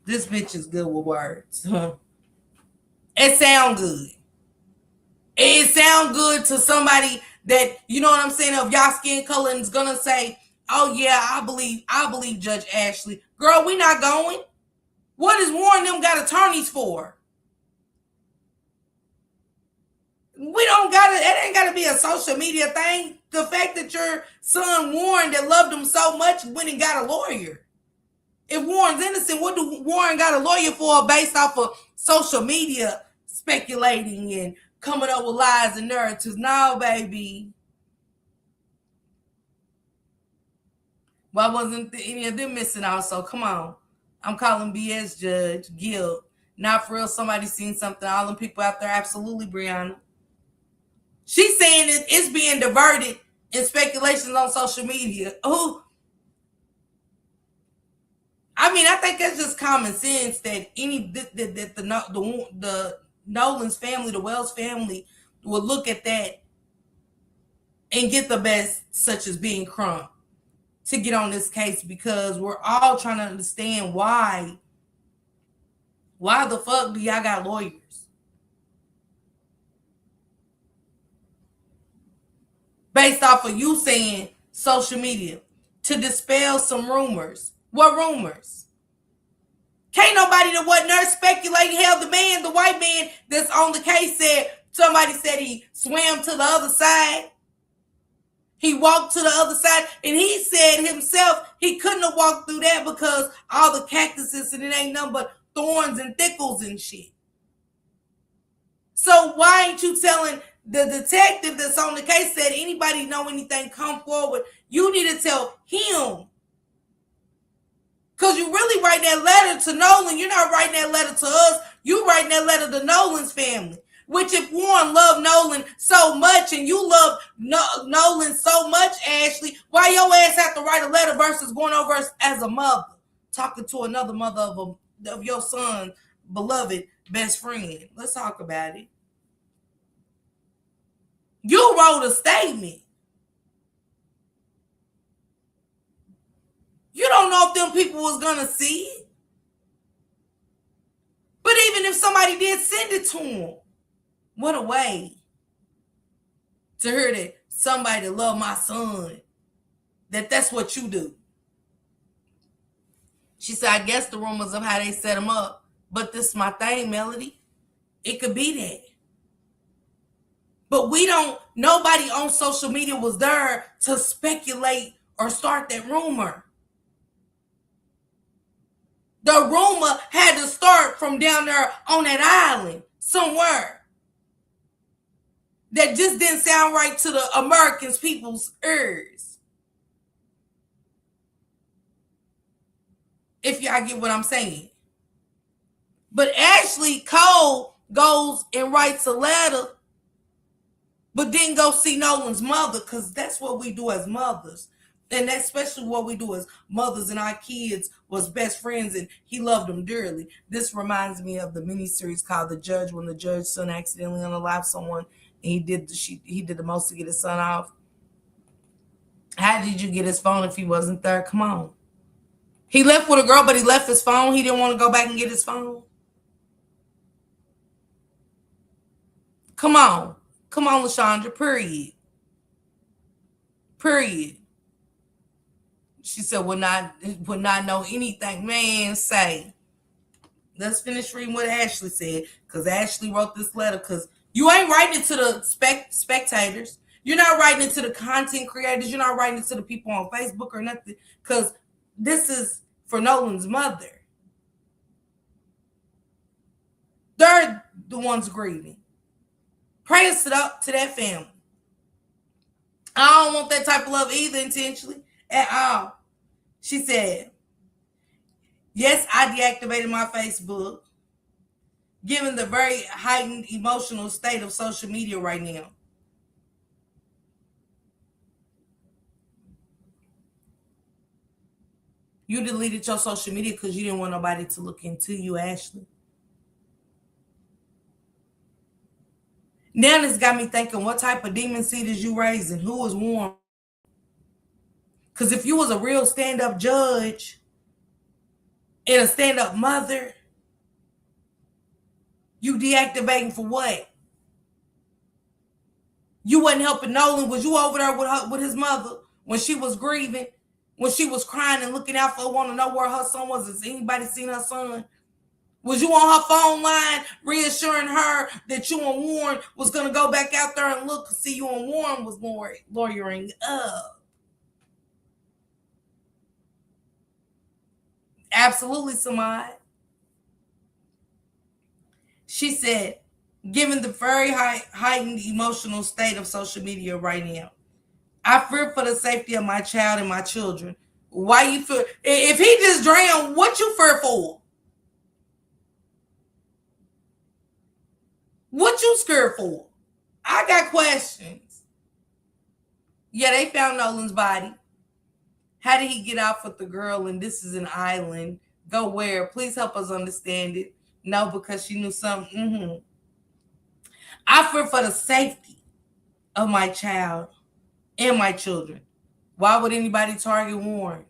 This bitch is good with words. It sound good. It sound good to somebody that, you know what I'm saying, of y'all skin color and is gonna say, oh yeah, I believe Judge Ashley. Girl, we not going. What is Warren them got attorneys for? We don't gotta, it ain't gotta be a social media thing. The fact that your son Warren that loved him so much went and got a lawyer. If Warren's innocent, what do Warren got a lawyer for based off of social media speculating and coming up with lies and narratives? No, baby. Why wasn't any of them missing also? Come on. I'm calling BS, Judge. Guilt. Not for real. Somebody seen something. All them people out there, absolutely, Brianna. She's saying it's being diverted in speculations on social media. Who? I mean, I think that's just common sense that the Nolan's family, the Wells family, would look at that and get the best, such as being Crump, to get on this case, because we're all trying to understand why the fuck do y'all got lawyers? Based off of you saying social media to dispel some rumors. What rumors? Can't nobody that wasn't there speculating. Hell, the white man that's on the case said, somebody said he swam to the other side. He walked to the other side, and he said himself he couldn't have walked through that because all the cactuses and it ain't nothing but thorns and thickles and shit. So why ain't you telling the detective that's on the case, said anybody know anything, come forward? You need to tell him. Because you really write that letter to Nolan. You're not writing that letter to us. You writing that letter to Nolan's family. Which, if Warren loved Nolan so much and you love Nolan so much, Ashley, why your ass have to write a letter versus going over as a mother, talking to another mother of your son's beloved best friend? Let's talk about it. You wrote a statement. You don't know if them people was gonna see it. But even if somebody did send it to him, what a way to hear that somebody love my son, that's what you do. She said, I guess the rumors of how they set him up. But this is my thing, Melody. It could be that. But nobody on social media was there to speculate or start that rumor. The rumor had to start from down there on that island somewhere. That just didn't sound right to the Americans' people's ears. If y'all get what I'm saying. But Ashley Cole goes and writes a letter, but didn't go see Nolan's mother, because that's what we do as mothers. And that's especially what we do as mothers, and our kids was best friends and he loved them dearly. This reminds me of the miniseries called The Judge, when the judge's son accidentally unalived someone and he did the most to get his son off. How did you get his phone if he wasn't there? Come on. He left with a girl, but he left his phone. He didn't want to go back and get his phone. Come on. Come on, LaShondra. Period. She said, would not know anything. Man, say. Let's finish reading what Ashley said, because Ashley wrote this letter. Because you ain't writing it to the spectators. You're not writing it to the content creators. You're not writing it to the people on Facebook or nothing. Because this is for Nolan's mother. They're the ones grieving. Prayers to that family. I don't want that type of love either, intentionally, at all. She said, yes, I deactivated my Facebook, given the very heightened emotional state of social media right now. You deleted your social media because you didn't want nobody to look into you, Ashley. Now this got me thinking, what type of demon seed is you raising? Who was warned? Because if you was a real stand-up judge and a stand-up mother, you deactivating for what? You wasn't helping Nolan. Was you over there with his mother when she was grieving, when she was crying and looking out for, want to know where her son was? Has anybody seen her son? Was you on her phone line reassuring her that you and Warren was going to go back out there and look? See, you and Warren was lawyering up. Absolutely, Samad. She said, given the very heightened emotional state of social media right now, I fear for the safety of my child and my children. Why you fear? If he just drowned, what you fear for? What you scared for? I got questions. Yeah, they found Nolan's body. How did he get off with the girl? And this is an island. Go where? Please help us understand it. No, because she knew something. I fear for the safety of my child and my children. Why would anybody target Warren?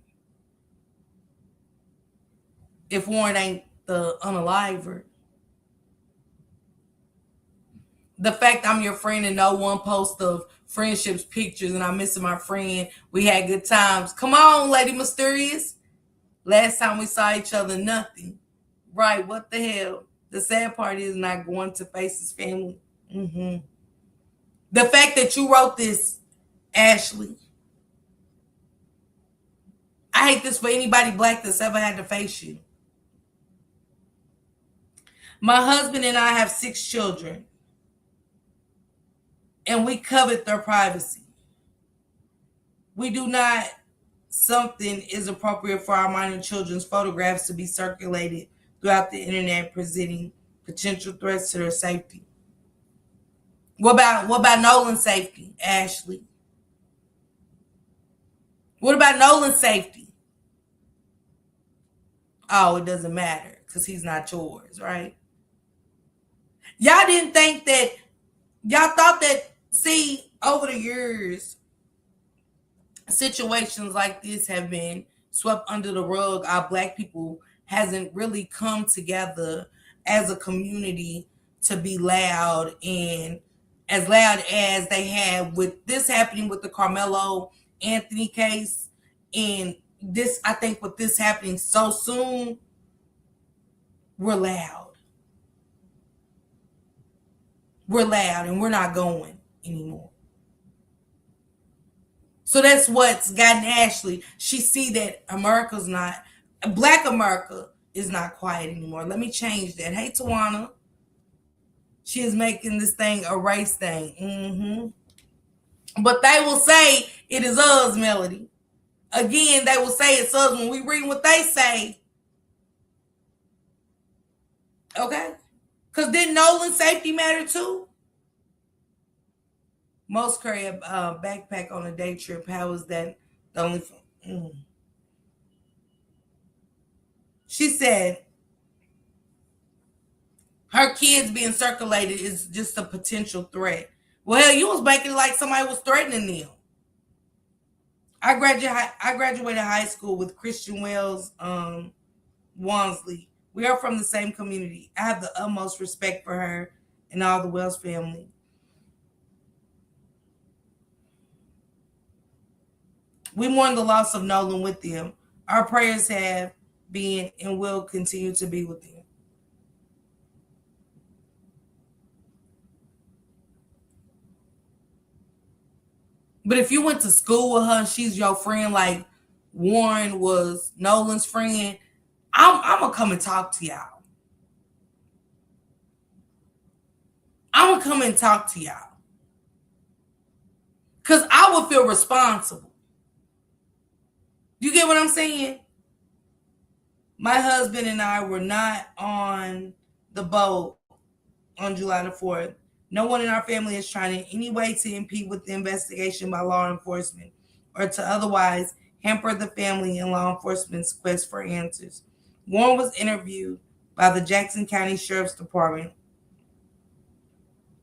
If Warren ain't the unaliver. The fact I'm your friend and no one post of friendships pictures and I'm missing my friend. We had good times. Come on, Lady Mysterious. Last time we saw each other, nothing. Right, what the hell? The sad part is not going to face his family. The fact that you wrote this, Ashley. I hate this for anybody black that's ever had to face you. My husband and I have 6 children, and we covet their privacy. We do not something is appropriate for our minor children's photographs to be circulated throughout the internet, presenting potential threats to their safety. What about Nolan's safety, Ashley? What about Nolan's safety? Oh, it doesn't matter because he's not yours, right? Y'all didn't think that, y'all thought that, see, over the years, situations like this have been swept under the rug. Our black people hasn't really come together as a community to be loud, and as loud as they have with this happening with the Karmelo Anthony case, and this, I think with this happening so soon, we're loud. We're loud and we're not going anymore. So that's what's gotten Ashley. She see that America's not, Black America is not quiet anymore. Let me change that. Hey, Tawana. She is making this thing a race thing. But they will say it is us, Melody. Again, they will say it's us when we read what they say. Okay? Because didn't Nolan's safety matter too? Most carry a backpack on a day trip. How is that the only... She said her kids being circulated is just a potential threat. Well, hell, you was making it like somebody was threatening them. I graduated high school with Christian Wells Wansley. We are from the same community. I have the utmost respect for her and all the Wells family. We mourn the loss of Nolan with them. Our prayers have been and will continue to be with them. But if you went to school with her, she's your friend, like Warren was Nolan's friend, I'm gonna come and talk to y'all. I'm gonna come and talk to y'all. Because I would feel responsible. You get what I'm saying? My husband and I were not on the boat on July the 4th. No one in our family is trying in any way to impede with the investigation by law enforcement or to otherwise hamper the family and law enforcement's quest for answers. Warren was interviewed by the Jackson County Sheriff's Department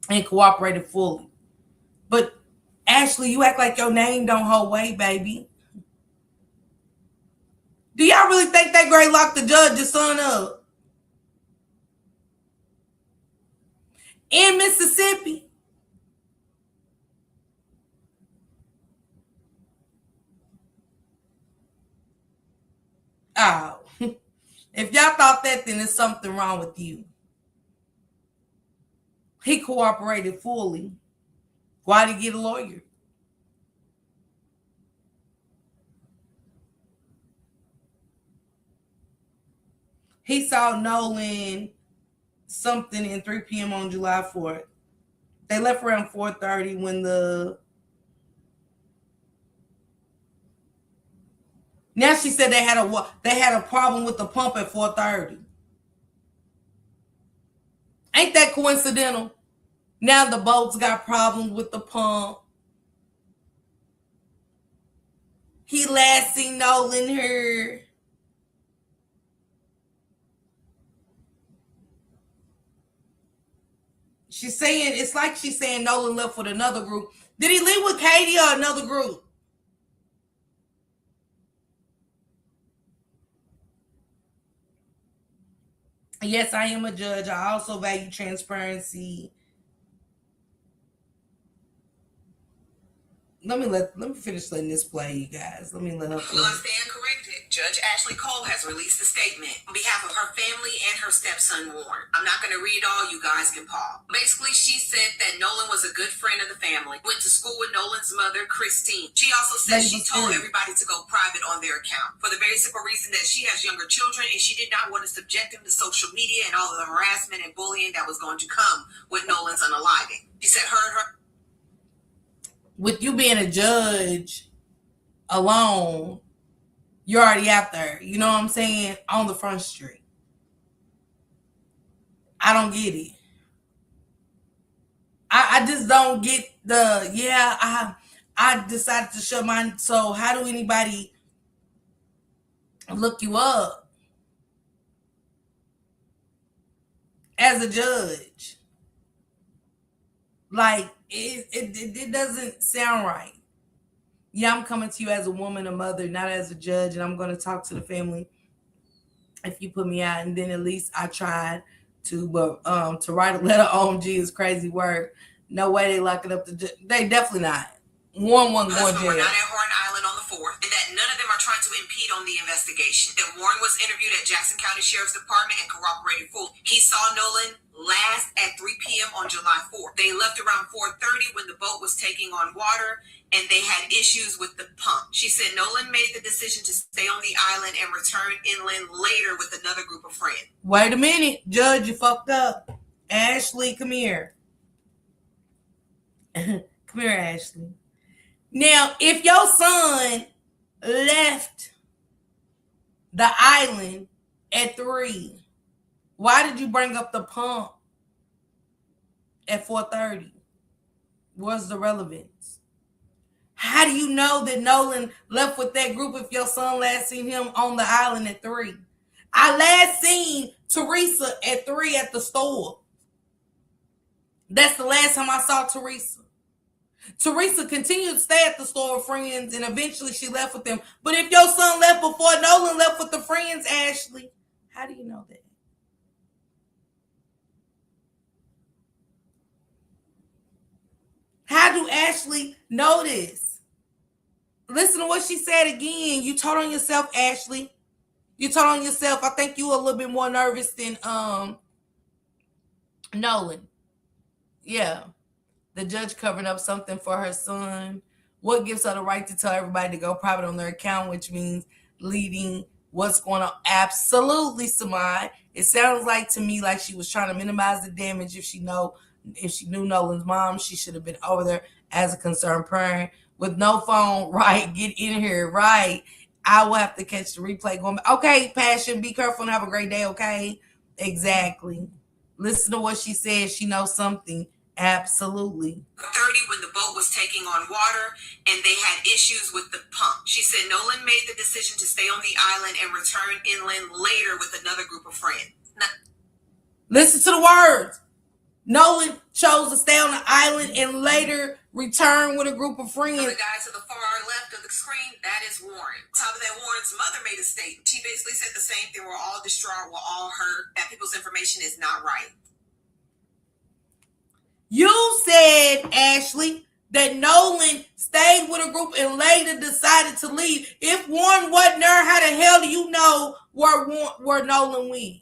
and cooperated fully. But Ashley, you act like your name don't hold weight, baby. Do y'all really think that Gray locked the judge's son up? In Mississippi? Oh. If y'all thought that, then there's something wrong with you. He cooperated fully. Why did he get a lawyer? He saw Nolan something in 3 p.m. on July 4th. They left around 4:30 when Now she said they had a problem with the pump at 4:30. Ain't that coincidental? Now the boat's got problems with the pump. He last seen Nolan here. She's saying, it's like she's saying Nolan left with another group. Did he leave with Katie or another group? Yes, I am a judge. I also value transparency. Let me finish letting this play, you guys. Let me let her Well, I stand corrected. Judge Ashley Cole has released a statement on behalf of her family and her stepson Warren. I'm not going to read all, you guys can pause. Basically, she said that Nolan was a good friend of the family, went to school with Nolan's mother, Christine. She also said she told everybody to go private on their account for the very simple reason that she has younger children and she did not want to subject them to social media and all of the harassment and bullying that was going to come with Nolan's unaliving. She said her with you being a judge alone, you're already out there. You know what I'm saying? On the front street. I don't get it. I just don't get I decided to shut mine. So how do anybody look you up as a judge? Like, it doesn't sound right. Yeah, I'm coming to you as a woman, a mother, not as a judge, and I'm going to talk to the family if you put me out. And then at least I tried to, but to write a letter OMG is crazy work. No way they locking up the judge. They definitely not. Warren wasn't going to jail. We're not at Horn Island on the 4th, and that none of them are trying to impede on the investigation. That Warren was interviewed at Jackson County Sheriff's Department and corroborated fully. He saw Nolan last at 3 p.m. on July 4th. They left around 4:30 when the boat was taking on water, and they had issues with the pump. She said Nolan made the decision to stay on the island and return inland later with another group of friends. Wait a minute, Judge, you fucked up. Ashley, come here. Come here, Ashley. Now, if your son left the island at 3, why did you bring up the pump at 4:30? What's the relevance? How do you know that Nolan left with that group if your son last seen him on the island at 3? I last seen Teresa at 3 at the store. That's the last time I saw Teresa. Teresa continued to stay at the store with friends, and eventually she left with them. But if your son left before Nolan left with the friends, Ashley, how do you know that? How do Ashley know this? Listen to what she said again. You told on yourself, Ashley. You told on yourself. I think you were a little bit more nervous than Nolan. Yeah. The judge covering up something for her son What gives her the right to tell everybody to go private on their account, which means leading what's going on? Absolutely, Samad. It sounds like to me like she was trying to minimize the damage. If she knew Nolan's mom, she should have been over there as a concerned parent with no phone. Right, get in here. Right, I will have to catch the replay going back. Okay, Passion, be careful and have a great day. Okay, exactly. Listen to what she says. She knows something. Absolutely. 30 when the boat was taking on water and they had issues with the pump. She said Nolan made the decision to stay on the island and return inland later with another group of friends. Listen to the words. Nolan chose to stay on the island and later return with a group of friends. The guy to the far left of the screen, that is Warren. On top of that, Warren's mother made a statement. She basically said the same thing. We're all distraught. We're all hurt. That people's information is not right. You said, Ashley, that Nolan stayed with a group and later decided to leave. If Warren wasn't there, how the hell do you know where Nolan went?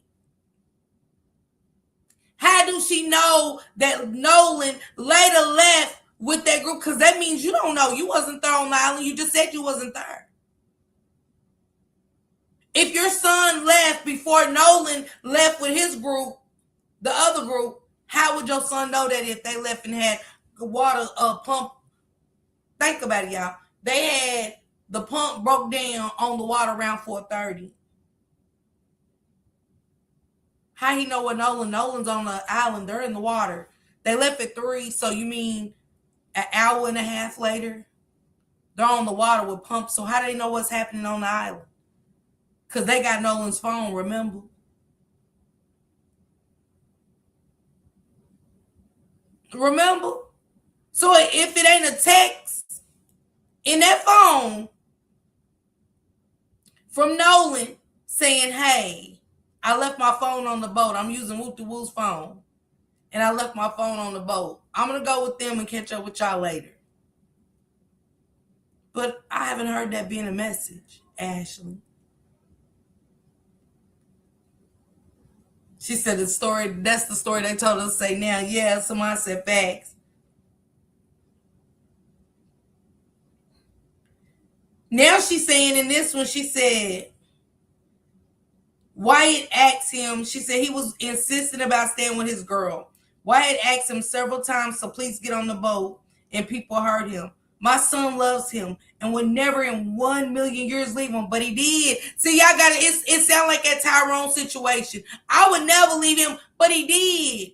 How do she know that Nolan later left with that group? Because that means you don't know. You wasn't there on the island. You just said you wasn't there. If your son left before Nolan left with his group, the other group, how would your son know that if they left and had the water pump? Think about it, y'all. They had the pump broke down on the water around 4:30. How he know where Nolan's on the island? They're in the water. They left at 3, so you mean an hour and a half later? They're on the water with pumps, so how do they know what's happening on the island? Because they got Nolan's phone, remember? Remember? So if it ain't a text in that phone from Nolan saying, hey, I left my phone on the boat. I'm using Woot the Woo's phone. And I left my phone on the boat. I'm going to go with them and catch up with y'all later. But I haven't heard that being a message, Ashley. She said that's the story they told us to say now. Yeah, someone said facts. Now she's saying in this one, she said, Wyatt asked him, she said he was insisting about staying with his girl. Wyatt asked him several times to please get on the boat, and people heard him. My son loves him and would never in 1 million years leave him, but he did. See, y'all got it sound like that Tyrone situation. I would never leave him, but he did.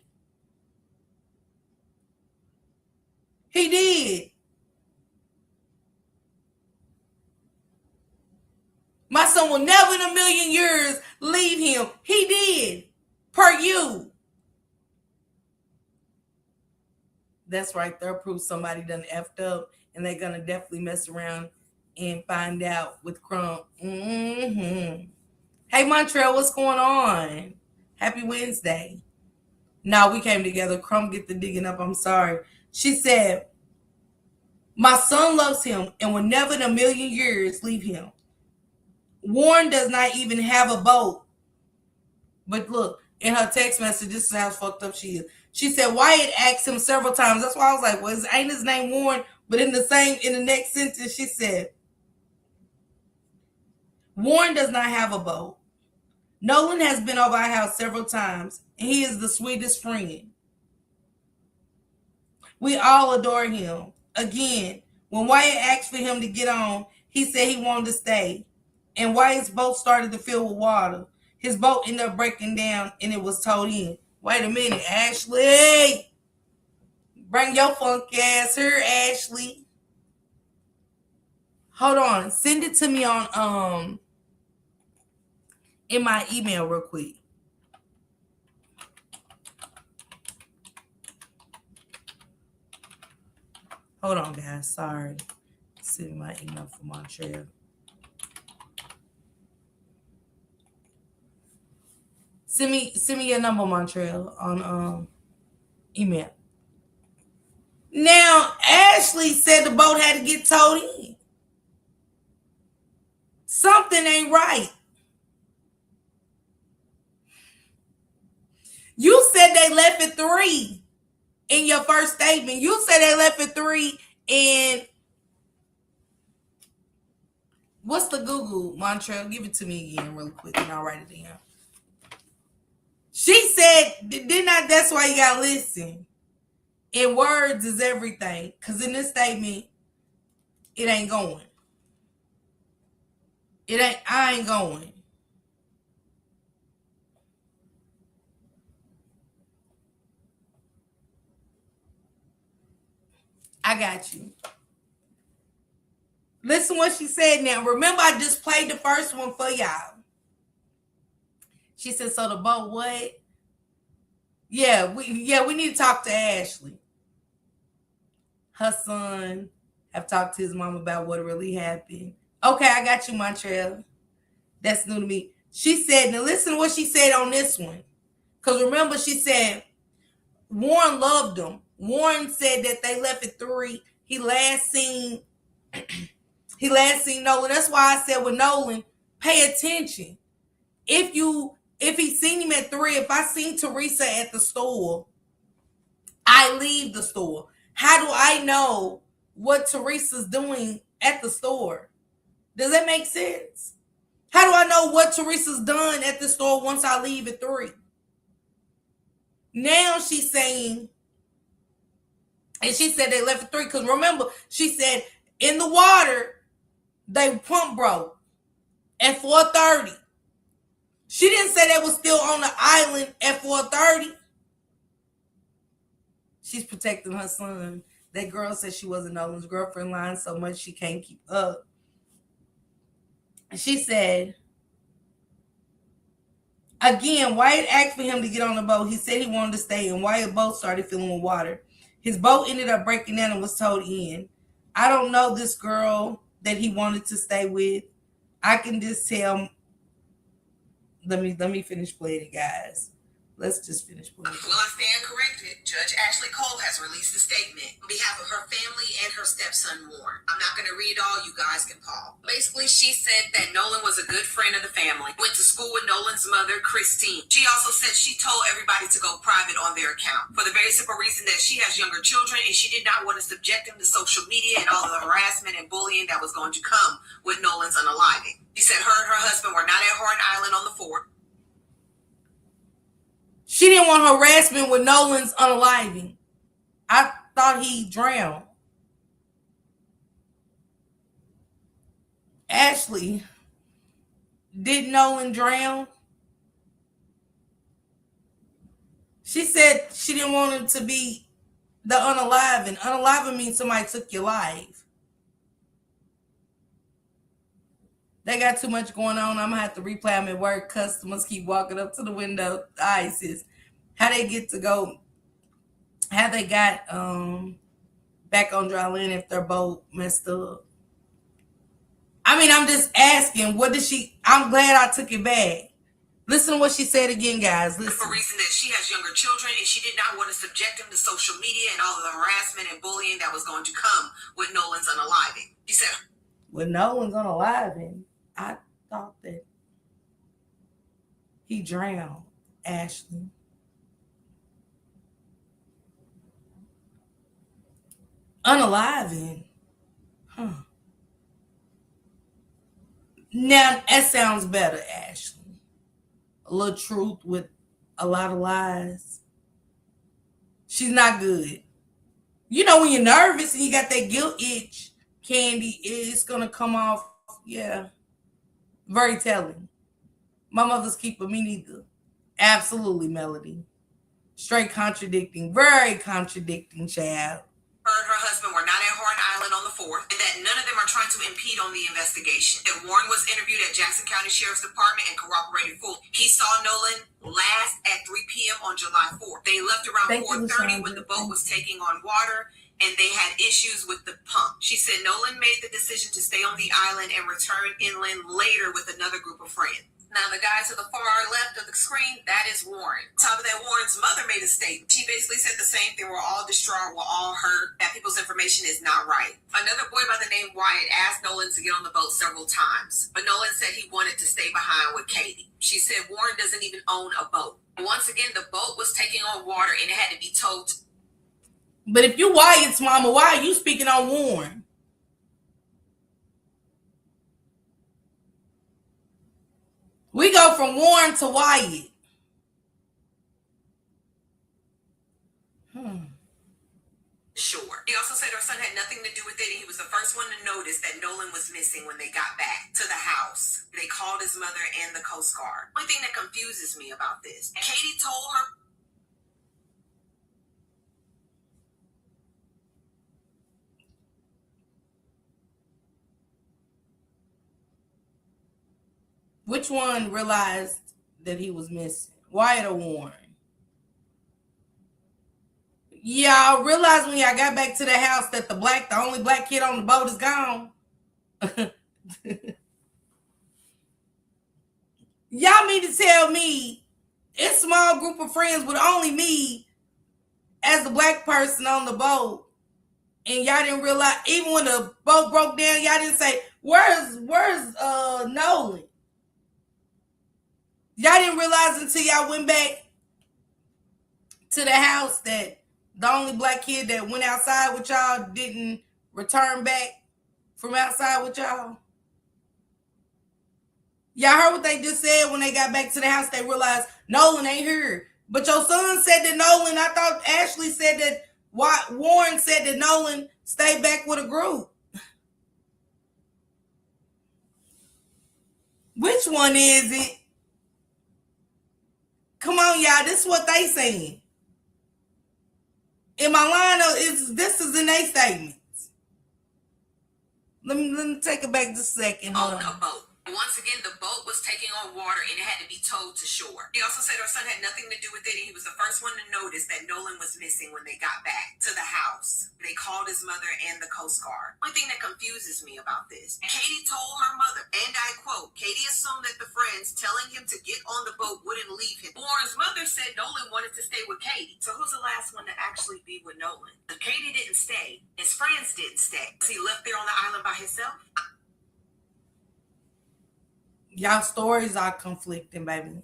He did. My son will never in 1 million years leave him. He did. Per you. That's right. They'll prove somebody done effed up, and they're going to definitely mess around and find out with Crumb. Mm-hmm. Hey, Montreal, what's going on? Happy Wednesday. No, we came together. Crumb, get the digging up. I'm sorry. She said, my son loves him and will never in 1 million years leave him. Warren does not even have a boat. But look, in her text message, this is how fucked up she is. She said Wyatt asked him several times. That's why I was like, well, ain't his name Warren? But in the next sentence, she said, Warren does not have a boat. Nolan has been over our house several times, and he is the sweetest friend. We all adore him. Again, when Wyatt asked for him to get on, he said he wanted to stay. And Wyatt's boat started to fill with water. His boat ended up breaking down, and it was towed in. Wait a minute, Ashley. Bring your funky ass here, Ashley. Hold on. Send it to me on in my email real quick. Hold on, guys. Sorry. Send me my email from Montreal. Send me your number, Montreal, on email. Now, Ashley said the boat had to get towed in. Something ain't right. You said they left at 3 in your first statement. You said they left at 3 and What's the Google, Montreal? Give it to me again real quick and I'll write it down. She said, didn't I? That's why you gotta listen. And words is everything. Because in this statement, it ain't going. I ain't going. I got you. Listen what she said now. Remember, I just played the first one for y'all. She said, so the boat what? Yeah, we need to talk to Ashley. Her son have talked to his mom about what really happened. Okay, I got you, Montreal. That's new to me. She said, now listen to what she said on this one. Because remember, she said, Warren loved him. Warren said that they left at 3. He last seen Nolan. That's why I said with Nolan, pay attention. If he seen him at 3, if I seen Teresa at the store, I leave the store. How do I know what Teresa's doing at the store? Does that make sense? How do I know what Teresa's done at the store once I leave at 3? Now she's saying, and she said they left at 3 because remember, she said in the water, they pump broke at 4:30. She didn't say they was still on the island at 4:30. She's protecting her son. That girl said she wasn't Nolan's girlfriend, lying so much she can't keep up. And she said, again, Wyatt asked for him to get on the boat. He said he wanted to stay, and Wyatt's boat started filling with water. His boat ended up breaking down and was towed in. I don't know this girl that he wanted to stay with. I can just tell. Let me finish playing it, guys. Let's just finish playing it. Well, I stand corrected. Judge Ashley Cole has released a statement on behalf of her family and her stepson, Warren. I'm not going to read all. You guys can pause. Basically, she said that Nolan was a good friend of the family. Went to school with Nolan's mother, Christine. She also said she told everybody to go private on their account for the very simple reason that she has younger children and she did not want to subject them to social media and all the harassment and bullying that was going to come with Nolan's unaliving. She said her and her husband were not at Horn Island on the 4th. She didn't want harassment with Nolan's unaliving. I thought he drowned. Ashley, did Nolan drown? She said she didn't want him to be the unaliving. Unaliving means somebody took your life. They got too much going on. I'm going to have to replay them at work. Customers keep walking up to the window. ISIS. How they get to go. How they got back on dry land if their boat messed up. I mean, I'm just asking, what did she... I'm glad I took it back. Listen to what she said again, guys. Listen. For a reason that she has younger children and she did not want to subject them to social media and all of the harassment and bullying that was going to come with Nolan's unaliving. She said... With Nolan's unaliving, I thought that he drowned, Ashley. Unaliving? Huh. Now, that sounds better, Ashley. A little truth with a lot of lies. She's not good. You know when you're nervous and you got that guilt itch, Candy, it's going to come off, yeah. Very telling. My mother's keeper, me neither. Absolutely, Melody. Straight contradicting. Very contradicting, child. Her and her husband were not at Horn Island on the 4th, and that none of them are trying to impede on the investigation. That Warren was interviewed at Jackson County Sheriff's Department and corroborated fully. He saw Nolan last at 3 p.m. on July 4th. They left around 4:30 when the boat was taking on water, and they had issues with the pump. She said Nolan made the decision to stay on the island and return inland later with another group of friends. Now, the guy to the far left of the screen, that is Warren. On top of that, Warren's mother made a statement. She basically said the same thing. We're all distraught. We're all hurt. That people's information is not right. Another boy by the name Wyatt asked Nolan to get on the boat several times, but Nolan said he wanted to stay behind with Katie. She said Warren doesn't even own a boat. Once again, the boat was taking on water and it had to be towed. But if you Wyatt's mama, why are you speaking on Warren? We go from Warren to Wyatt. Sure. He also said her son had nothing to do with it, and he was the first one to notice that Nolan was missing when they got back to the house. They called his mother and the Coast Guard. One thing that confuses me about this, Katie told her. Which one realized that he was missing? Wyatt or Warren? Y'all realized when y'all got back to the house that the only black kid on the boat is gone? Y'all mean to tell me it's a small group of friends with only me as the black person on the boat, and y'all didn't realize, even when the boat broke down, y'all didn't say, where's Nolan? Y'all didn't realize until y'all went back to the house that the only black kid that went outside with y'all didn't return back from outside with y'all? Y'all heard what they just said when they got back to the house. They realized Nolan ain't here. But your son said that Nolan, I thought Ashley said that, Warren said that Nolan stayed back with a group. Which one is it? Come on, y'all. This is what they saying. In my line, this is in their statements. Let me take it back just a second. Hold on. A boat. Once again, the boat was taking on water and it had to be towed to shore. He also said her son had nothing to do with it, and he was the first one to notice that Nolan was missing when they got back to the house. They called his mother and the Coast Guard. One thing that confuses me about this, Katie told her mother, and I quote, Katie assumed that the friends telling him to get on the boat wouldn't leave him. Warren's mother said Nolan wanted to stay with Katie. So who's the last one to actually be with Nolan? If Katie didn't stay, his friends didn't stay. Was he left there on the island by himself? Y'all stories are conflicting, baby.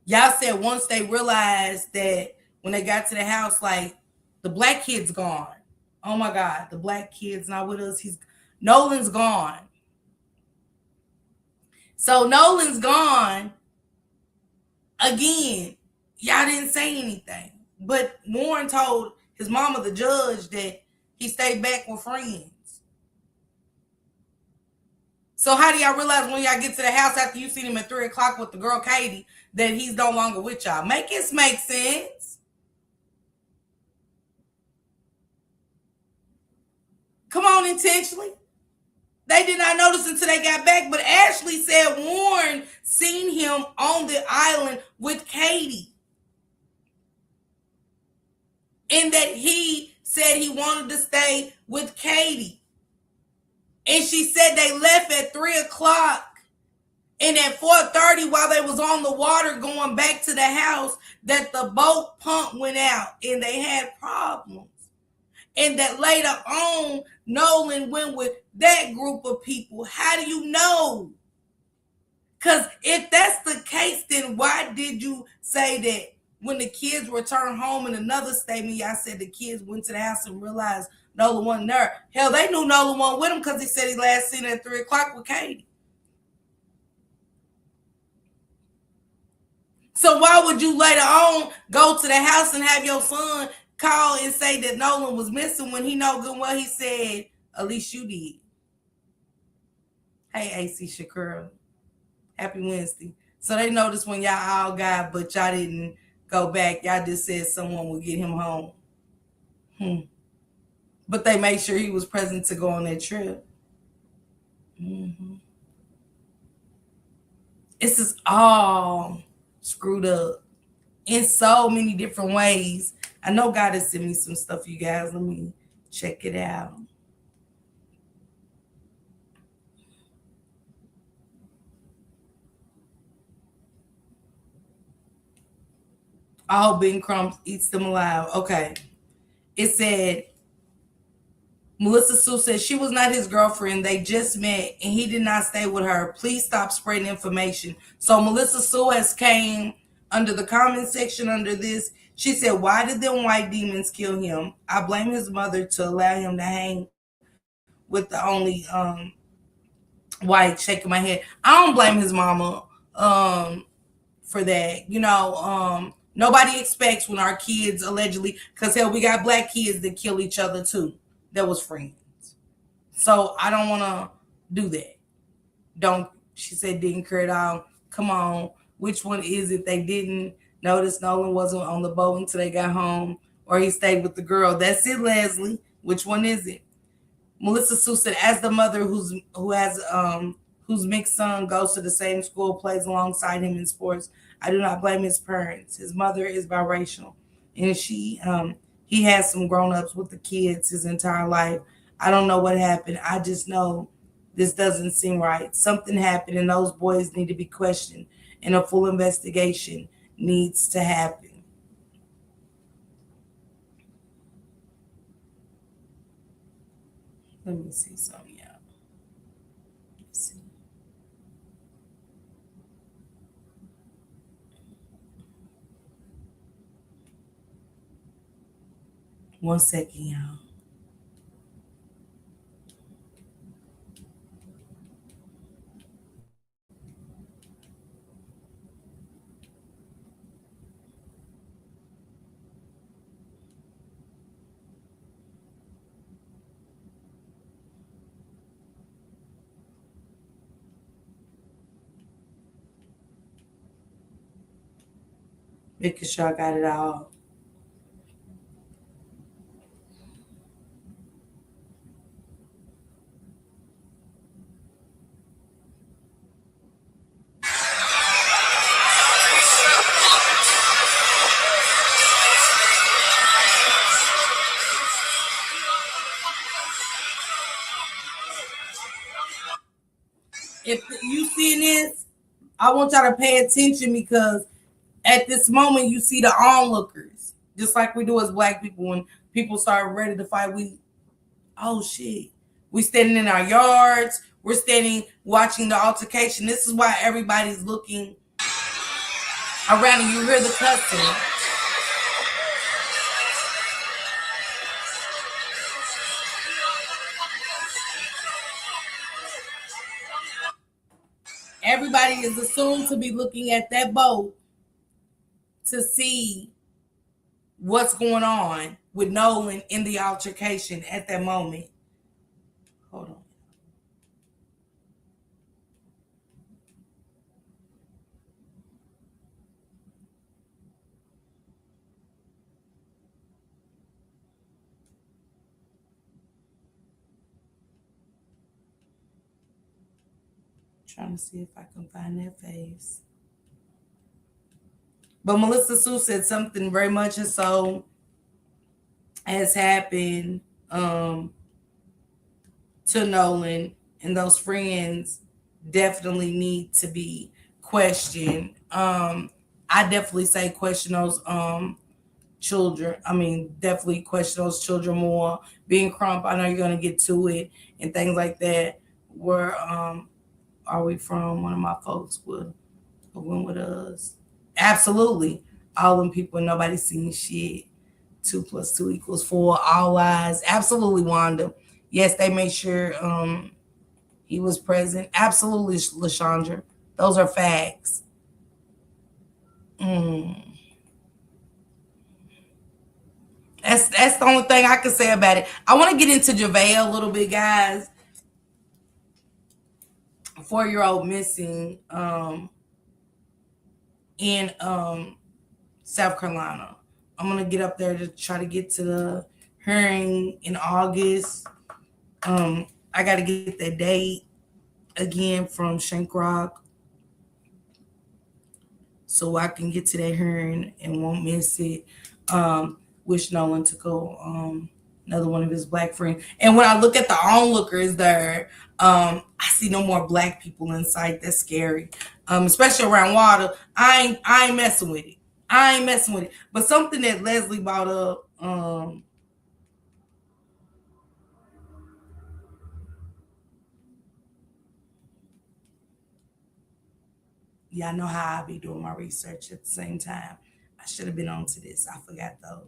Y'all said once they realized that when they got to the house, like, the black kid's gone. Oh my God, the black kid's not with us. Nolan's gone. So Nolan's gone. Again, y'all didn't say anything. But Warren told his mama, the judge, that he stayed back with friends. So how do y'all realize when y'all get to the house after you seen him at 3 o'clock with the girl Katie that he's no longer with y'all? Make sense. Come on, intentionally. They did not notice until they got back, but Ashley said Warren seen him on the island with Katie. And that he said he wanted to stay with Katie. And she said they left at 3 o'clock. And at 4:30, while they was on the water going back to the house, that the boat pump went out and they had problems. And that later on, Nolan went with that group of people. How do you know? Because if that's the case, then why did you say that when the kids returned home? In another statement, y'all said the kids went to the house and realized Nolan wasn't there. Hell, they knew Nolan wasn't with him because he said he last seen at 3 o'clock with Katie. So why would you later on go to the house and have your son call and say that Nolan was missing when he know good well he said, at least you did? Hey, AC Shakira. Happy Wednesday. So they noticed when y'all all got, but y'all didn't go back. Y'all just said someone would get him home. But they made sure he was present to go on that trip. This is all screwed up in so many different ways. I know God has sent me some stuff, you guys. Let me check it out. I hope Ben Crump eats them alive. Okay. It said, Melissa Sue said she was not his girlfriend. They just met and he did not stay with her. Please stop spreading information. So Melissa Sue has came under the comment section under this. She said, why did them white demons kill him? I blame his mother to allow him to hang with the only White shaking my head. I don't blame his mama for that. Nobody expects when our kids allegedly, because hell, we got black kids that kill each other too. That was friends. So I don't want to do that. Don't, she said, didn't care at all. Come on. Which one is it? They didn't notice Nolan wasn't on the boat until they got home, or he stayed with the girl. That's it, Leslie. Which one is it? Melissa Sue said, as the mother whose mixed son goes to the same school, plays alongside him in sports, I do not blame his parents. His mother is biracial, and he has some grown ups with the kids his entire life. I don't know what happened. I just know this doesn't seem right. Something happened, and those boys need to be questioned, and a full investigation needs to happen. Let me see something. Yeah. Let's see. One second, y'all. Making sure I got it all. If you see this, I want y'all to pay attention because at this moment you see the onlookers, just like we do as black people when people start ready to fight. Oh shit, we standing in our yards. We're standing watching the altercation. This is why everybody's looking around and you hear the cussing. Everybody is assumed to be looking at that boat to see what's going on with Nolan in the altercation at that moment. Hold on. Trying to see if I can find that face. But Melissa Sue said something very much as so has happened to Nolan, and those friends definitely need to be questioned. I definitely say question those children. I mean, definitely question those children more. Being Crump, I know you're gonna get to it and things like that. Where are we from? One of my folks went with us. Absolutely. All them people, nobody seen shit. 2 + 2 = 4. All eyes. Absolutely, Wanda. Yes, they made sure he was present. Absolutely, Lashandra. Those are facts. Mm. That's the only thing I can say about it. I want to get into Javeayah a little bit, guys. 4-year-old missing in South Carolina. I'm gonna get up there to try to get to the hearing in August. I got to get that date again from Shankrock so I can get to that hearing and won't miss it. Wish Nolan to go another one of his black friends. And when I look at the onlookers there, I see no more black people in sight. That's scary. Especially around water. I ain't messing with it. I ain't messing with it. But something that Leslie brought up, y'all know how I be doing my research at the same time. I should have been on to this. I forgot though.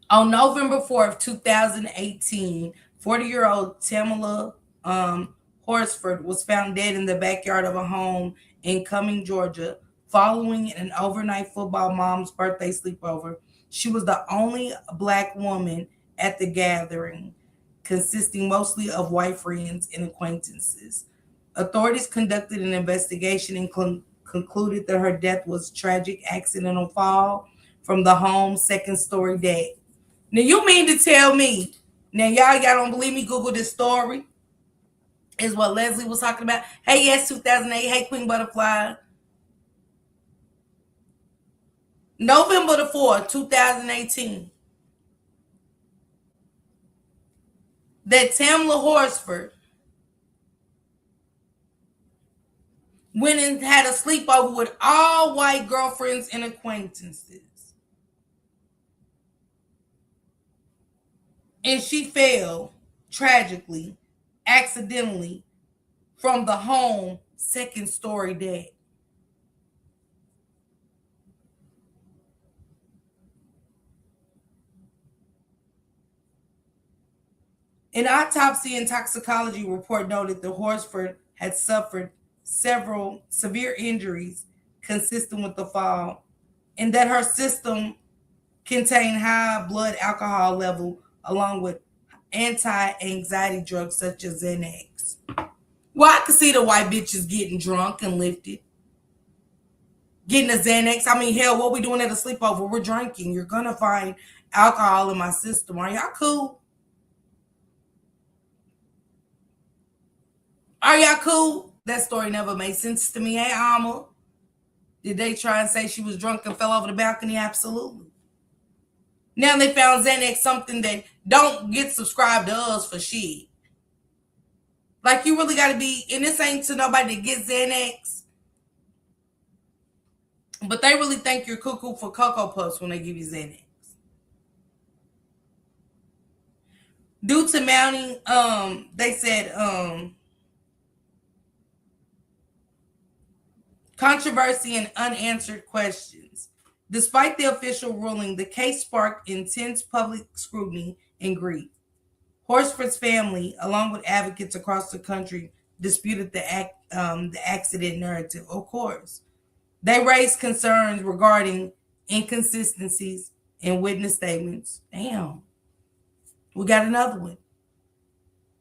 On November 4th, 2018, 40-year-old Tamala Horsford was found dead in the backyard of a home in Cumming, Georgia, following an overnight football mom's birthday sleepover. She was the only black woman at the gathering, consisting mostly of white friends and acquaintances. Authorities conducted an investigation and concluded that her death was tragic accidental fall from the home's second story deck. Now you mean to tell me, now y'all don't believe me, Google this story, is what Leslie was talking about. Hey, yes, 2008. Hey, Queen Butterfly. November the 4th, 2018. That Tamla Horsford went and had a sleepover with all white girlfriends and acquaintances. And she fell tragically, accidentally, from the home second story deck. An autopsy and toxicology report noted that Horsford had suffered several severe injuries consistent with the fall, and that her system contained high blood alcohol level along with anti-anxiety drugs such as Xanax. Well, I could see the white bitches getting drunk and lifted. Getting a Xanax. I mean, hell, what we doing at a sleepover? We're drinking. You're gonna find alcohol in my system. Are y'all cool? Are y'all cool? That story never made sense to me. Hey, Alma. Did they try and say she was drunk and fell over the balcony? Absolutely. Now they found Xanax, something that don't get subscribed to us for shit. Like, you really got to be, and this ain't to nobody that gets Xanax, but they really think you're cuckoo for Cocoa Puffs when they give you Xanax. Due to mounting, they said, controversy and unanswered questions. Despite the official ruling, the case sparked intense public scrutiny and grief. Horsford's family, along with advocates across the country, disputed the accident narrative. Of course, they raised concerns regarding inconsistencies in witness statements. Damn, we got another one.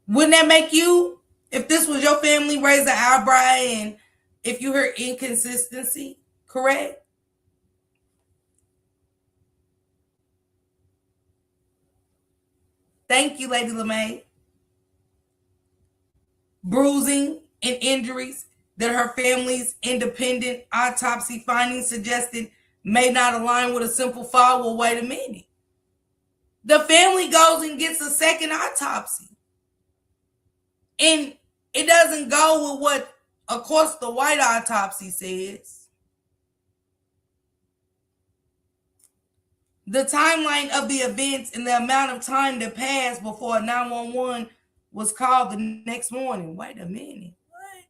Wouldn't that make you, if this was your family, raise an eyebrow and if you heard inconsistency? Correct? Thank you, Lady LeMay. Bruising and injuries that her family's independent autopsy findings suggested may not align with a simple fall. Well, wait a minute. The family goes and gets a second autopsy. And it doesn't go with what, of course, the white autopsy says. The timeline of the events and the amount of time that passed before 911 was called the next morning. Wait a minute. What?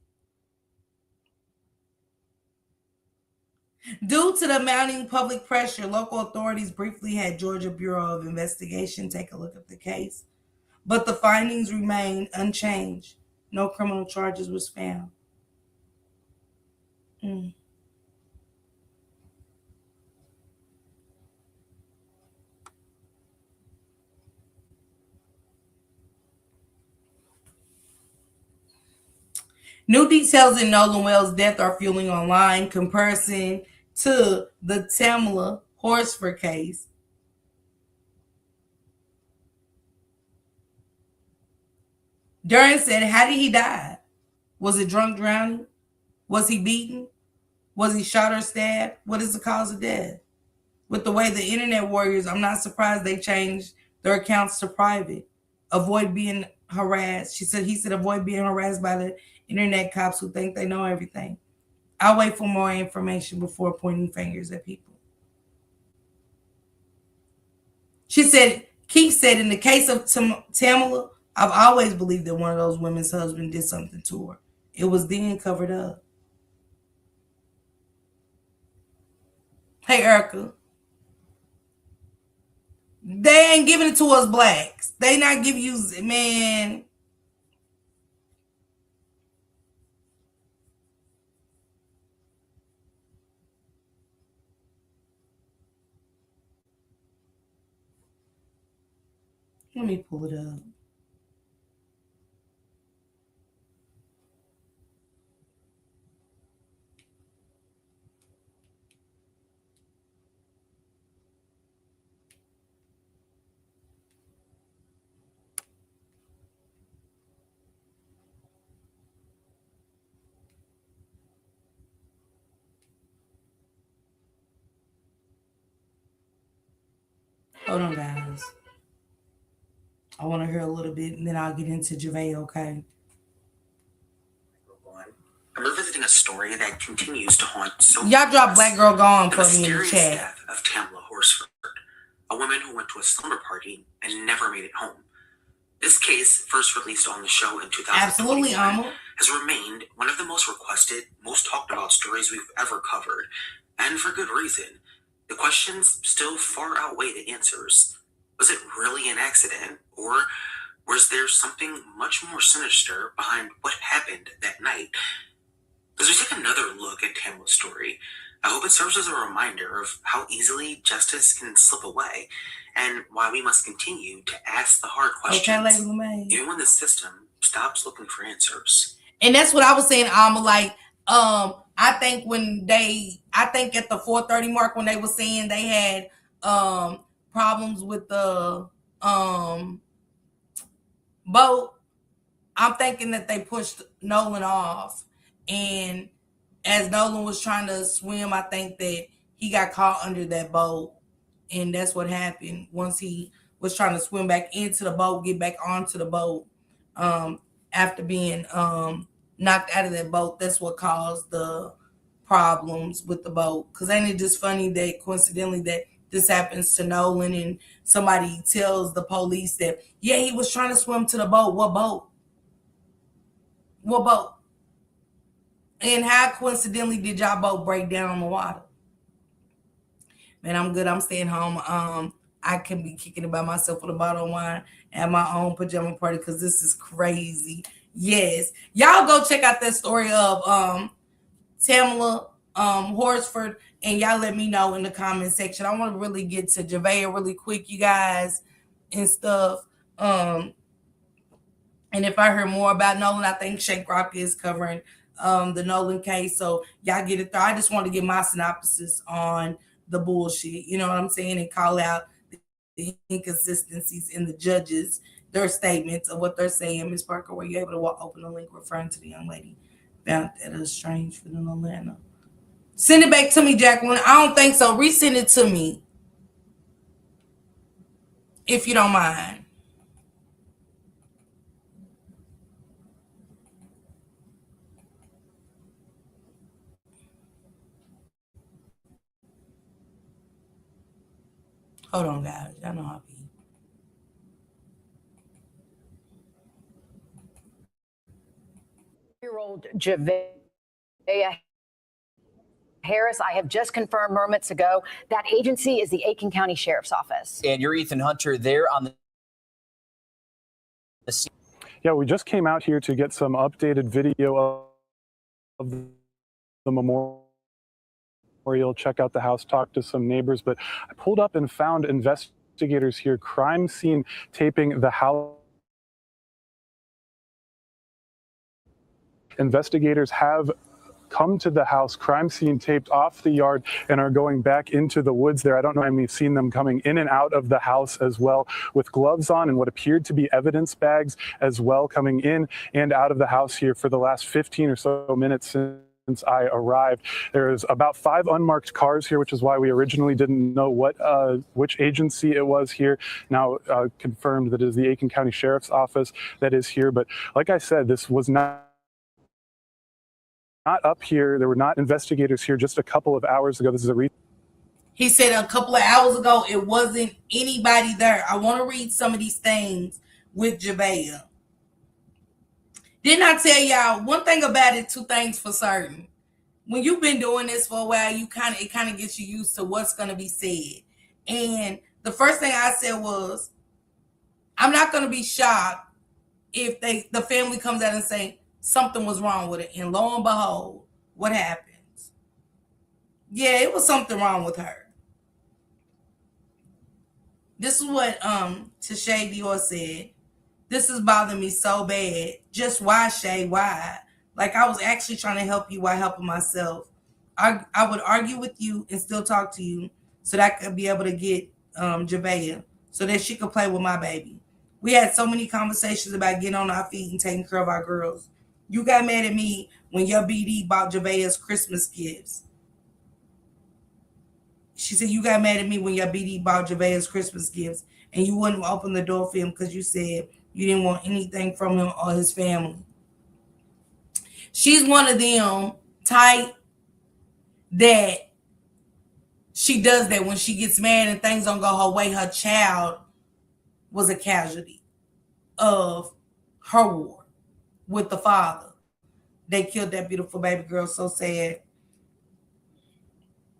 Due to the mounting public pressure, local authorities briefly had Georgia Bureau of Investigation take a look at the case, but the findings remained unchanged. No criminal charges was found. New details in Nolan Wells' death are fueling online comparison to the Tamla Horsford case. Duran said, how did he die? Was it drunk drowning? Was he beaten? Was he shot or stabbed? What is the cause of death? With the way the internet warriors, I'm not surprised they changed their accounts to private. Avoid being harassed. He said, avoid being harassed by the internet cops who think they know everything. I'll wait for more information before pointing fingers at people. She said, Keith said, in the case of Tamala, I've always believed that one of those women's husband did something to her. It was then covered up. Hey, Erica. They ain't giving it to us blacks. They not give you, man. Let me pull it up. Hold on, guys. I want to hear a little bit, and then I'll get into Javeayah, okay? And we're visiting a story that continues to haunt so many Y'all of drop us. Black Girl Gone The for me in the mysterious chat. death of Tamla Horsford, a woman who went to a slumber party and never made it home. This case, first released on the show in 2021, Absolutely, Alma. has remained one of the most requested, most talked about stories we've ever covered. And for good reason. The questions still far outweigh the answers. Was it really an accident? Or was there something much more sinister behind what happened that night? As we take another look at Tamla's story, I hope it serves as a reminder of how easily justice can slip away and why we must continue to ask the hard questions, Okay, Lady LeMay. even when the system stops looking for answers. And that's what I was saying, Alma. Like, I think at the 4:30 mark when they were saying they had problems with the boat, I'm thinking that they pushed Nolan off, and as Nolan was trying to swim, I think that he got caught under that boat, and that's what happened. Once he was trying to swim back into the boat, get back onto the boat, after being knocked out of that boat, that's what caused the problems with the boat. Because ain't it just funny that coincidentally that this happens to Nolan and somebody tells the police that, yeah, he was trying to swim to the boat. What boat? What boat? And how coincidentally did y'all boat break down on the water? Man, I'm good. I'm staying home. I can be kicking it by myself with a bottle of wine at my own pajama party because this is crazy. Yes. Y'all go check out that story of Tamla Horsford, and y'all let me know in the comment section. I want to really get to Javeayah really quick, you guys, and stuff. And if I hear more about Nolan, I think Shake Rock is covering the Nolan case. So y'all get it through. I just want to get my synopsis on the bullshit. You know what I'm saying? And call out the inconsistencies in the judges, their statements of what they're saying. Ms. Parker, were you able to open the link referring to the young lady found at a strange food in Atlanta? Send it back to me, Jacqueline. I don't think so. Resend it to me, if you don't mind. Hold on, guys. Y'all know how I be. Year-old Javeayah Harris, I have just confirmed moments ago that agency is the Aiken County Sheriff's Office. And you're Ethan Hunter there on the scene. Yeah, we just came out here to get some updated video of the memorial, check out the house, talk to some neighbors, but I pulled up and found investigators here, crime scene taping the house. Investigators have come to the house, crime scene taped off the yard, and are going back into the woods there. I don't know if you've seen them coming in and out of the house as well with gloves on and what appeared to be evidence bags as well, coming in and out of the house here for the last 15 or so minutes since I arrived. There's about 5 unmarked cars here, which is why we originally didn't know which agency it was here. Now confirmed that it is the Aiken County Sheriff's Office that is here. But like I said, this was not up here. There were not investigators here just a couple of hours ago. This is He said a couple of hours ago it wasn't anybody there. I want to read some of these things with Javeayah. Didn't I tell y'all one thing about it, 2 things for certain. When you've been doing this for a while, it kind of gets you used to what's going to be said. And the first thing I said was, I'm not going to be shocked if the family comes out and say something was wrong with it. And lo and behold, what happens? Yeah, it was something wrong with her. This is what Tashay Dior said. This is bothering me so bad. Just why, Shay? Why? Like, I was actually trying to help you while helping myself. I would argue with you and still talk to you so that I could be able to get Javeayah so that she could play with my baby. We had so many conversations about getting on our feet and taking care of our girls. You got mad at me when your BD bought Javeayah's Christmas gifts. She said, you got mad at me when your BD bought Javeayah's Christmas gifts and you wouldn't open the door for him because you said you didn't want anything from him or his family. She's one of them type that she does that when she gets mad and things don't go her way. Her child was a casualty of her war with the father. They killed that beautiful baby girl. So sad.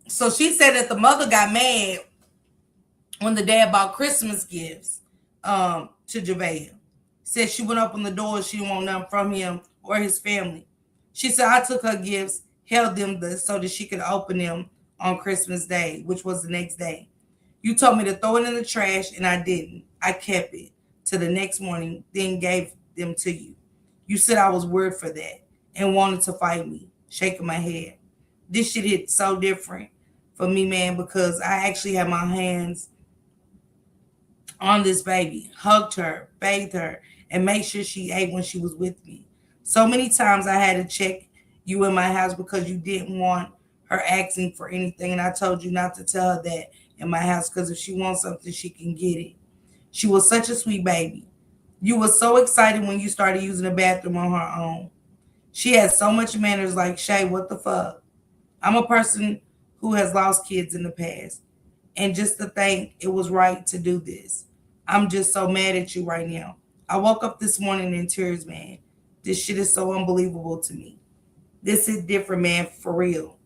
So she said that the mother got mad when the dad bought Christmas gifts to Javeayah. Said she went up on the door. She didn't want nothing from him or his family. She said, I took her gifts, held them so that she could open them on Christmas Day, which was the next day. You told me to throw it in the trash, and I didn't. I kept it till the next morning, then gave them to you. You said I was weird for that and wanted to fight me, shaking my head. This shit hit so different for me, man, because I actually had my hands on this baby, hugged her, bathed her, and made sure she ate when she was with me. So many times I had to check you in my house because you didn't want her asking for anything, and I told you not to tell her that in my house because if she wants something, she can get it. She was such a sweet baby. You were so excited when you started using the bathroom on her own. She had so much manners like, Shay, what the fuck? I'm a person who has lost kids in the past, and just to think it was right to do this. I'm just so mad at you right now. I woke up this morning in tears, man. This shit is so unbelievable to me. This is different, man, for real.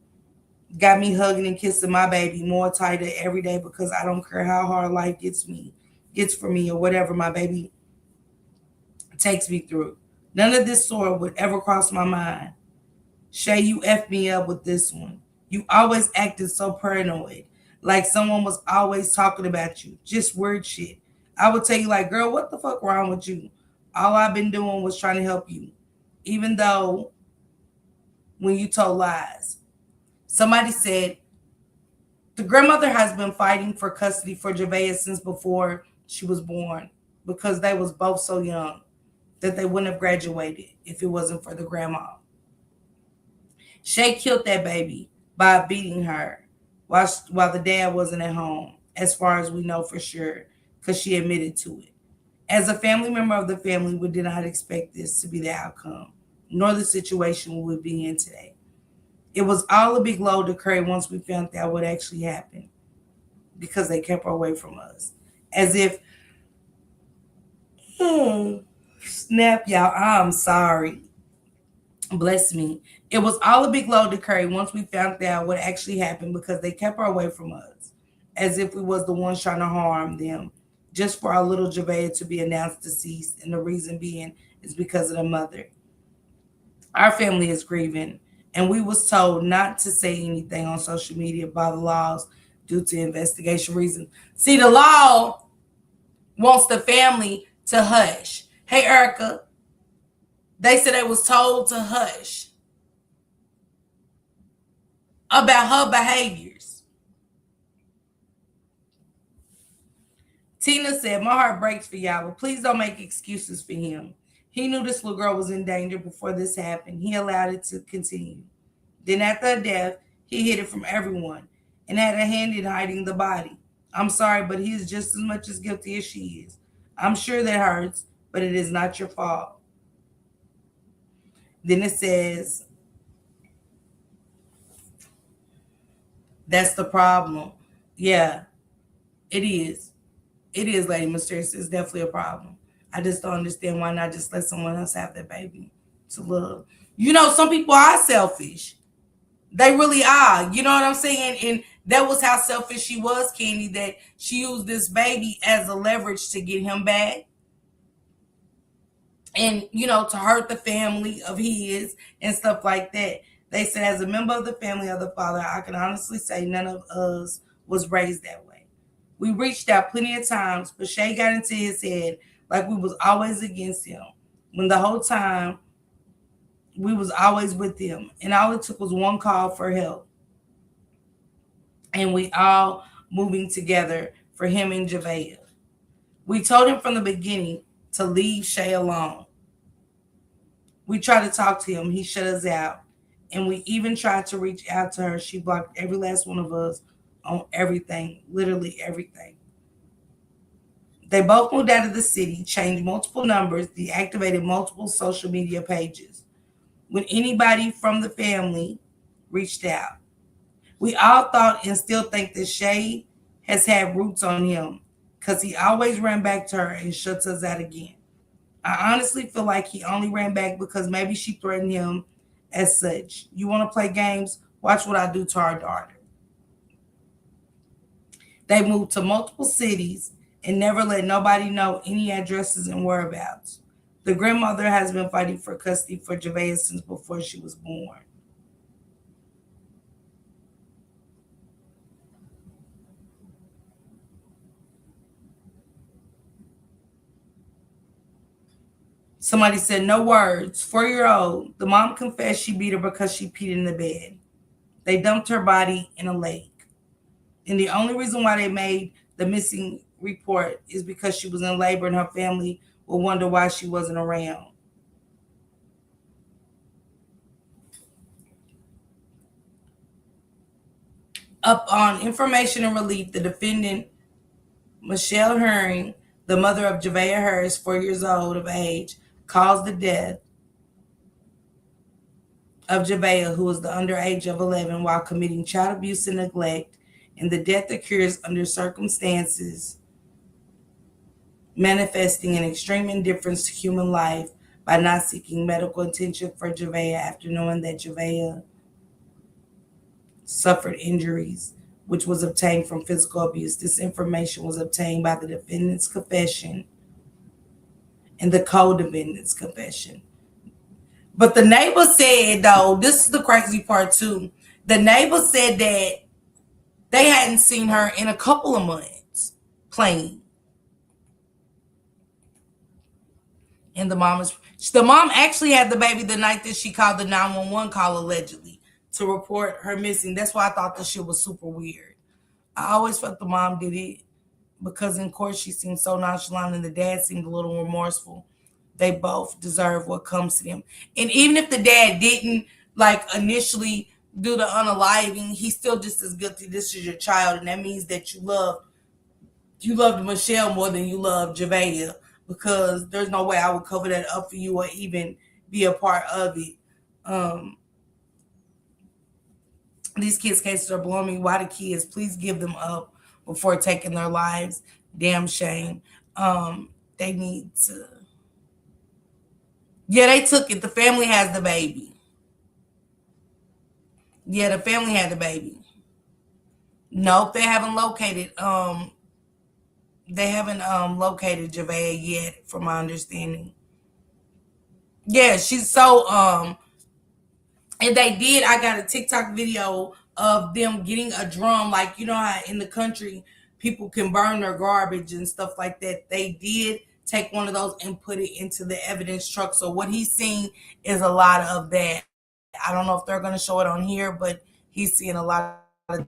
Got me hugging and kissing my baby more tighter every day because I don't care how hard life gets for me or whatever my baby takes me through. None of this sort would ever cross my mind. Shay, you effed me up with this one. You always acted so paranoid, like someone was always talking about you. Just weird shit. I would tell you like, girl, what the fuck wrong with you? All I've been doing was trying to help you. Even though when you told lies. Somebody said, the grandmother has been fighting for custody for Javeayah since before she was born because they was both so young that they wouldn't have graduated if it wasn't for the grandma. Shay killed that baby by beating her while the dad wasn't at home, as far as we know for sure, because she admitted to it. As a family member of the family, we did not expect this to be the outcome, nor the situation we would be in today. It was all a big load to carry once we found out what actually happened because they kept her away from us. As if, snap, y'all, I'm sorry. Bless me. It was all a big load to carry once we found out what actually happened because they kept her away from us. As if we was the ones trying to harm them. Just for our little Javeayah to be announced deceased. And the reason being is because of the mother. Our family is grieving. And we was told not to say anything on social media by the laws due to investigation reasons. See, the law wants the family to hush. Hey, Erica, they said they was told to hush about her behaviors. Tina said, my heart breaks for y'all, but please don't make excuses for him. He knew this little girl was in danger before this happened. He allowed it to continue. Then after her death, he hid it from everyone and had a hand in hiding the body. I'm sorry, but he is just as much as guilty as she is. I'm sure that hurts, but it is not your fault. Then it says, that's the problem. Yeah, it is. It is, Lady Mysterious. It's definitely a problem. I just don't understand why not just let someone else have that baby to love. You know, some people are selfish. They really are. You know what I'm saying? And That was how selfish she was, Candy, that she used this baby as a leverage to get him back. And, to hurt the family of his and stuff like that. They said, as a member of the family of the father, I can honestly say none of us was raised that way. We reached out plenty of times, but Shay got into his head like we was always against him, when the whole time we was always with him. And all it took was one call for help. And we all moving together for him and Javeayah. We told him from the beginning to leave Shay alone. We tried to talk to him. He shut us out. And we even tried to reach out to her. She blocked every last one of us on everything, literally everything. They both moved out of the city, changed multiple numbers, deactivated multiple social media pages. When anybody from the family reached out, we all thought and still think that Shay has had roots on him because he always ran back to her and shuts us out again. I honestly feel like he only ran back because maybe she threatened him as such. You want to play games? Watch what I do to our daughter. They moved to multiple cities and never let nobody know any addresses and whereabouts. The grandmother has been fighting for custody for Javeayah since before she was born. Somebody said, no words. 4-year-old. The mom confessed she beat her because she peed in the bed. They dumped her body in a lake. And the only reason why they made the missing report is because she was in labor and her family will wonder why she wasn't around. Up on information and relief, the defendant, Michelle Herring, the mother of Javeayah Harris, 4 years old of age, caused the death of Javeayah, who was the underage of 11, while committing child abuse and neglect, and the death occurs under circumstances manifesting an extreme indifference to human life by not seeking medical attention for Javeayah after knowing that Javeayah suffered injuries, which was obtained from physical abuse. This information was obtained by the defendant's confession and the co-defendant's confession. But the neighbor said, though, this is the crazy part too. The neighbor said that they hadn't seen her in a couple of months playing. And the mom actually had the baby the night that she called the 911 call allegedly to report her missing. That's why I thought this shit was super weird. I always felt the mom did it because in court she seemed so nonchalant and the dad seemed a little remorseful. They both deserve what comes to them. And even if the dad didn't initially do the unaliving, he's still just as guilty. This is your child, and that means that you loved Michelle more than you loved Javeayah, because there's no way I would cover that up for you or even be a part of it. These kids' cases are blowing me. Why the kids? Please give them up before taking their lives. Damn shame. They need to. Yeah, they took it. The family has the baby. Yeah, the family had the baby. Nope, they haven't located. They haven't located Javeayah yet, from my understanding. Yeah, she's so and they did. I got a TikTok video of them getting a drum, like, you know how in the country people can burn their garbage and stuff like that. They did take one of those and put it into the evidence truck. So what he's seeing is a lot of that. I don't know if they're going to show it on here, but he's seeing a lot of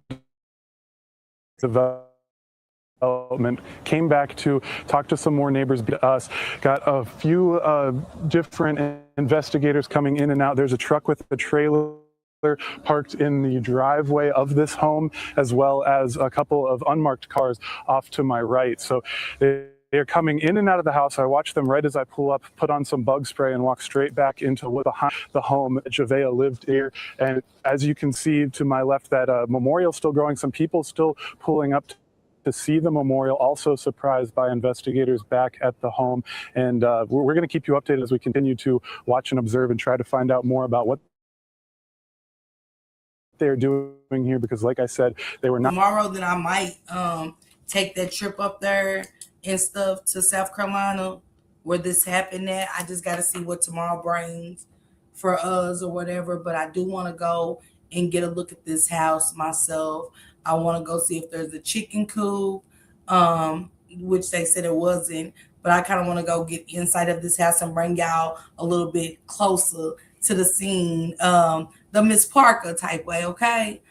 development. Came back to talk to some more neighbors, us, got a few different investigators coming in and out. There's a truck with a trailer parked in the driveway of this home, as well as a couple of unmarked cars off to my right. So they're coming in and out of the house. I watch them right as I pull up, put on some bug spray, and walk straight back into behind the home Javeayah lived here. And as you can see to my left, that memorial still growing, some people still pulling up to see the memorial, also surprised by investigators back at the home. And we're going to keep you updated as we continue to watch and observe and try to find out more about what they're doing here, because like I said, they were not. Tomorrow, then I might take that trip up there and stuff to South Carolina where this happened at. I just got to see what tomorrow brings for us or whatever. But I do want to go and get a look at this house myself. I want to go see if there's a chicken coop, which they said it wasn't. But I kind of want to go get inside of this house and bring y'all a little bit closer to the scene, the Miss Parker type way, okay?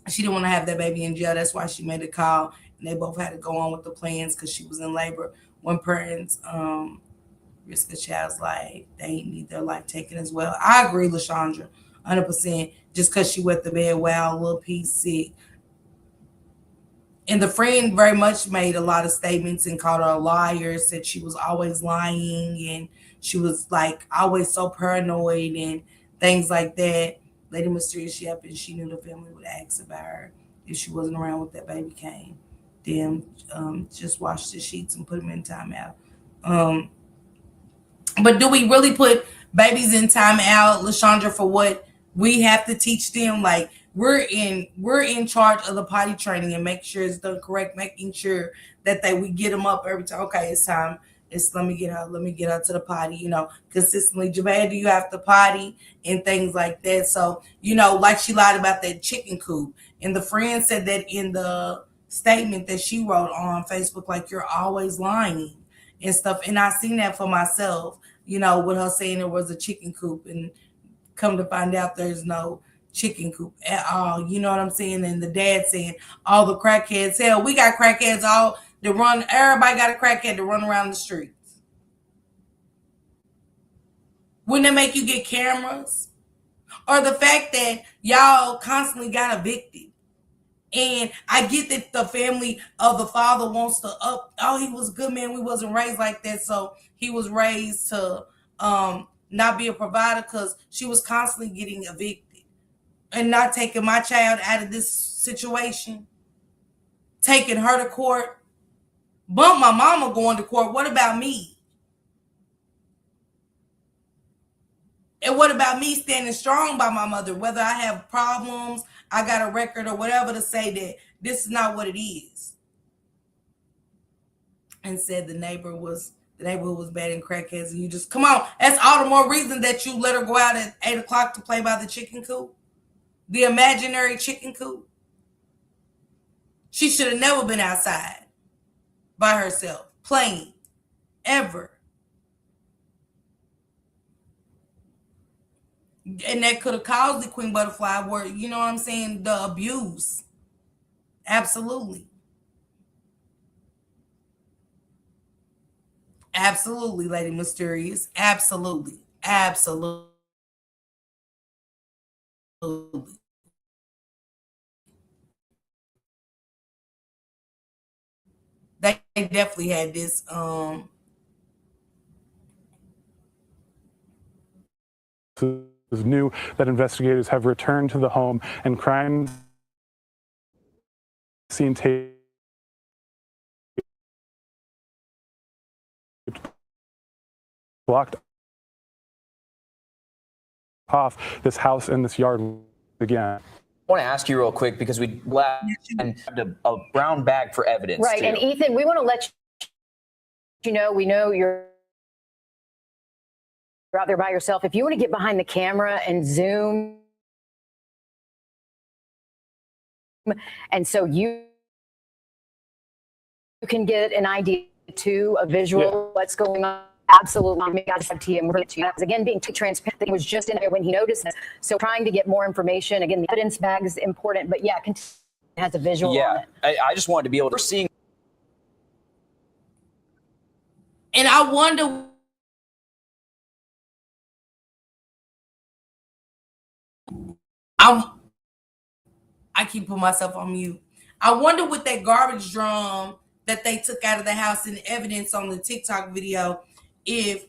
She didn't want to have that baby in jail. That's why she made the call. And they both had to go on with the plans because she was in labor. When parents risk a child's life, they need their life taken as well. I agree, LaShondra, 100%. Just because she wet the bed, wow, a little piece sick. And the friend very much made a lot of statements and called her a liar, said she was always lying and she was like always so paranoid and things like that. Lady Mysterious, she happened, she knew the family would ask about her if she wasn't around when that baby came. Then just wash the sheets and put them in timeout. But do we really put babies in timeout, LaShondra, for what we have to teach them? Like we're in charge of the potty training and make sure it's done correct, making sure that we get them up every time. Okay, it's time. Let me get her to the potty, consistently. Javeayah, do you have to potty and things like that? So, like she lied about that chicken coop. And the friend said that in the statement that she wrote on Facebook, like, you're always lying and stuff. And I seen that for myself, with her saying there was a chicken coop, and come to find out there's no chicken coop at all. You know what I'm saying? And the dad saying all the crackheads, hell, we got crackheads all to run. Everybody got a crackhead to run around the streets. Wouldn't it make you get cameras? Or the fact that y'all constantly got evicted. And I get that the family of the father wants to he was a good man. We wasn't raised like that. So he was raised to not be a provider because she was constantly getting evicted and not taking my child out of this situation, taking her to court. Bump my mama going to court. What about me? And what about me standing strong by my mother? Whether I have problems, I got a record or whatever, to say that this is not what it is. And said the neighborhood was bad in crackheads, and you just come on. That's all the more reason that you let her go out at 8 o'clock to play by the chicken coop, the imaginary chicken coop. She should have never been outside by herself playing ever. And that could have caused the queen butterfly where, you know what I'm saying, the abuse. Absolutely. Absolutely, Lady Mysterious. Absolutely. Absolutely. They definitely had this is new that investigators have returned to the home and crime scene tape blocked off this house and this yard again. I want to ask you real quick because we left and a brown bag for evidence. Right. Too. And Ethan, we want to let you know, we know you're out there by yourself. If you want to get behind the camera and zoom, and so you can get an idea too, a visual, what's going on. Absolutely. Again, being too transparent, it was just in there when he noticed this. So trying to get more information. Again, the evidence bag is important, but yeah, it has a visual on it. I just wanted to be able to see. And I wonder I keep putting myself on mute. I wonder with that garbage drum that they took out of the house and evidence on the TikTok video, if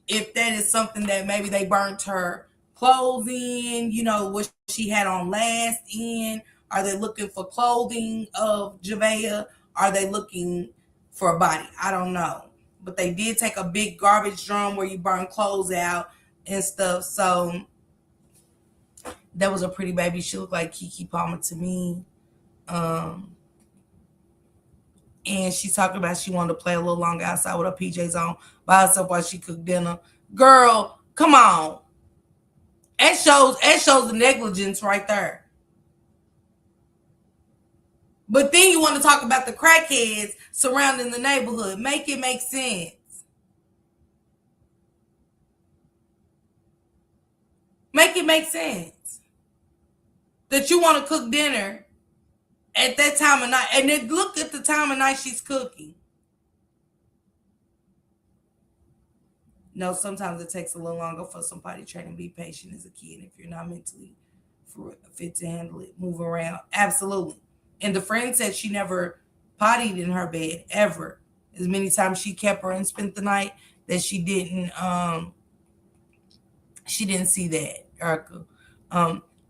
that is something that maybe they burnt her clothes in, what she had on last in. Are they looking for clothing of Javeayah? Are they looking for a body? I don't know. But they did take a big garbage drum where you burn clothes out and stuff. So That was a pretty baby. She looked like Keke Palmer to me. And she's talking about she wanted to play a little longer outside with her PJs on by herself while she cooked dinner. Girl, come on. That shows the negligence right there. But then you want to talk about the crackheads surrounding the neighborhood. Make it make sense. Make it make sense. That you want to cook dinner at that time of night. And then look at the time of night she's cooking. No, sometimes it takes a little longer for somebody trying to be patient as a kid if you're not mentally fit to handle it. Move around. Absolutely. And the friend said she never pottied in her bed ever. As many times she kept her and spent the night that she didn't see that, Erica.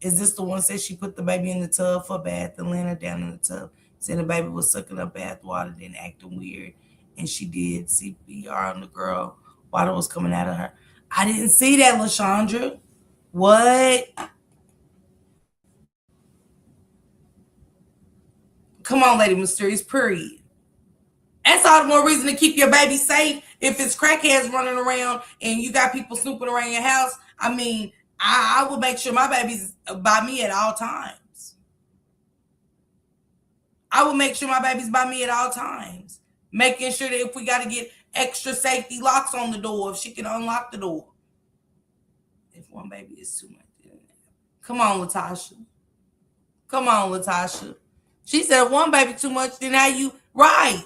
Is this the one said she put the baby in the tub for a bath and laying her down in the tub? Said the baby was sucking up bath water, then acting weird. And she did CPR on the girl. Water was coming out of her. I didn't see that, LaShondra. What? Come on, Lady Mysterious, period. That's all the more reason to keep your baby safe. If it's crackheads running around and you got people snooping around your house, I mean, I will make sure my baby's by me at all times. I will make sure my baby's by me at all times. Making sure that if we got to get extra safety locks on the door, if she can unlock the door. If one baby is too much. Come on, Latasha. Come on, Latasha. She said one baby too much, then how you right.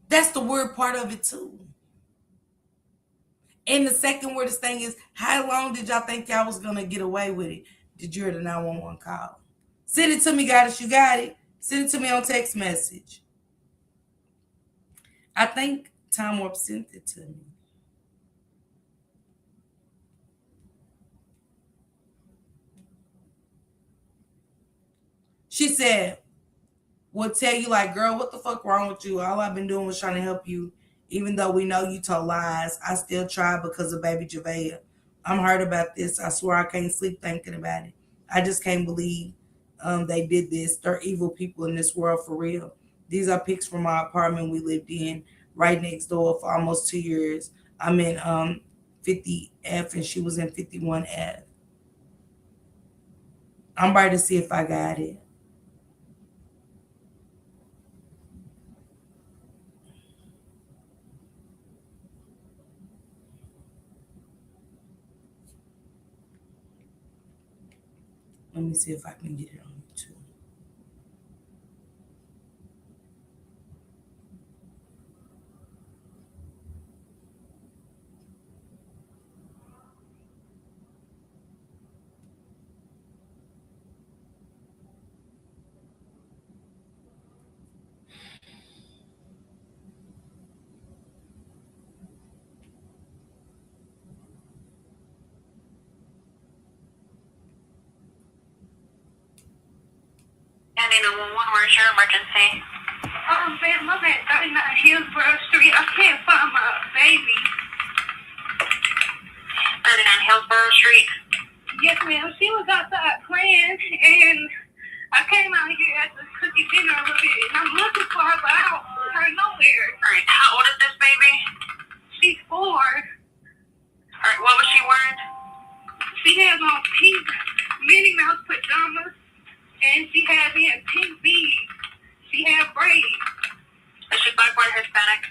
That's the weird part of it too. And the second weirdest thing is, how long did y'all think y'all was gonna get away with it? Did you hear the 911 call? Send it to me, Goddess. You got it. Send it to me on text message. I think Time Warp sent it to me. She said, we'll tell you like, girl, what the fuck wrong with you? All I've been doing was trying to help you. Even though we know you told lies, I still tried because of baby Javeayah. I'm hurt about this. I swear I can't sleep thinking about it. I just can't believe they did this. They're evil people in this world for real. These are pics from my apartment we lived in right next door for almost 2 years. I'm in 50F and she was in 51F. I'm ready to see if I got it. Let me see if I can get it on YouTube. Where's your emergency? Oh, ma'am, I'm at 39 Hillsborough Street. I can't find my baby. 39 Hillsborough Street? Yes, ma'am. She was outside playing, and I came out here at the cookie dinner a little bit, and I'm looking for her, but I don't see her nowhere. All right, how old is this baby? She's 4. All right, what was she wearing? She has on pink Minnie Mouse pajamas. And she had me in pink beads. She had braids. Is she black, white, Hispanic?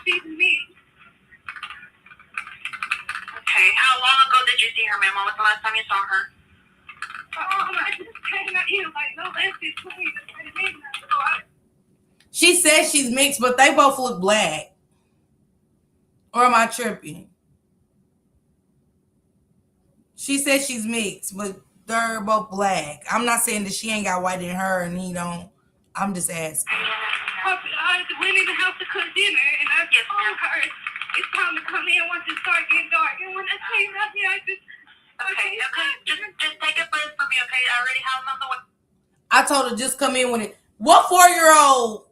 She's mixed. Okay. How long ago did you see her, ma'am? When was the last time you saw her? I just came out here like no less than 20 minutes ago. She says she's mixed, but they both look black. Or am I tripping? She says she's mixed, but they're both black. I'm not saying that she ain't got white in her and he don't. I'm just asking. I went in the house to cook dinner and I just told her it's time to come in once it starts getting dark. And when I came out here, I just... Okay. Just take it first for me, okay? I already have another one. I told her just come in when it... What 4-year-old...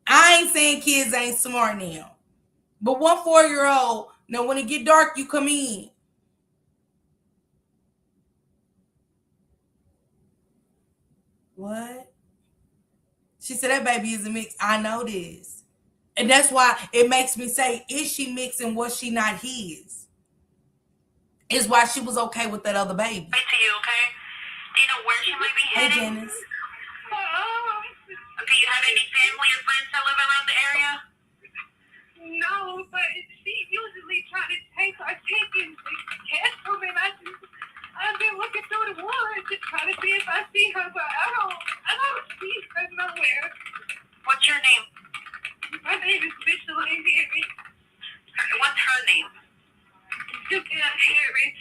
I ain't saying kids ain't smart now. But what 4-year-old No, when it get dark, you come in. What? She said that baby is a mix. I know this. And that's why it makes me say, is she mixed and was she not his? Is why she was okay with that other baby. Wait to you, okay? Do you know where she might be Hey, heading? Janice. Okay, you have any family or friends that live around the area? No, but she usually try to take our chickens and catch them, and I've been looking through the woods to try to see if I see her, but I don't see her nowhere. What's your name? My name is Mitchell Harris. What's her name? Javeayah Harris.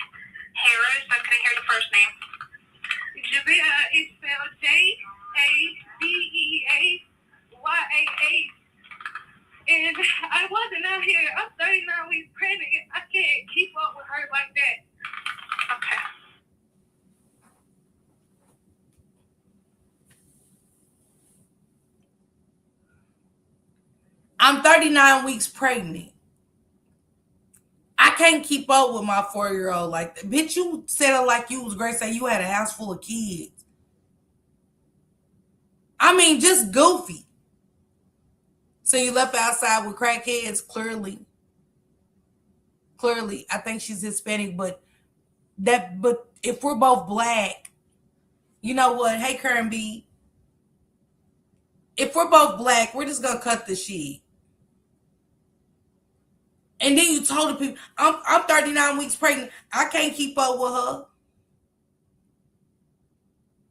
Harris? I couldn't hear the first name. Javeayah is spelled Javeayah. And I wasn't out here. I'm 39 weeks pregnant. I can't keep up with her like that. Okay. I'm 39 weeks pregnant. I can't keep up with my 4-year-old like that. Bitch, you said it like you was great. Say you had a house full of kids. I mean, just goofy. So you left outside with crackheads, clearly. Clearly, I think she's Hispanic, but if we're both black, you know what? Hey, Karen B. If we're both black, we're just gonna cut the shit. And then you told the people, I'm 39 weeks pregnant. I can't keep up with her.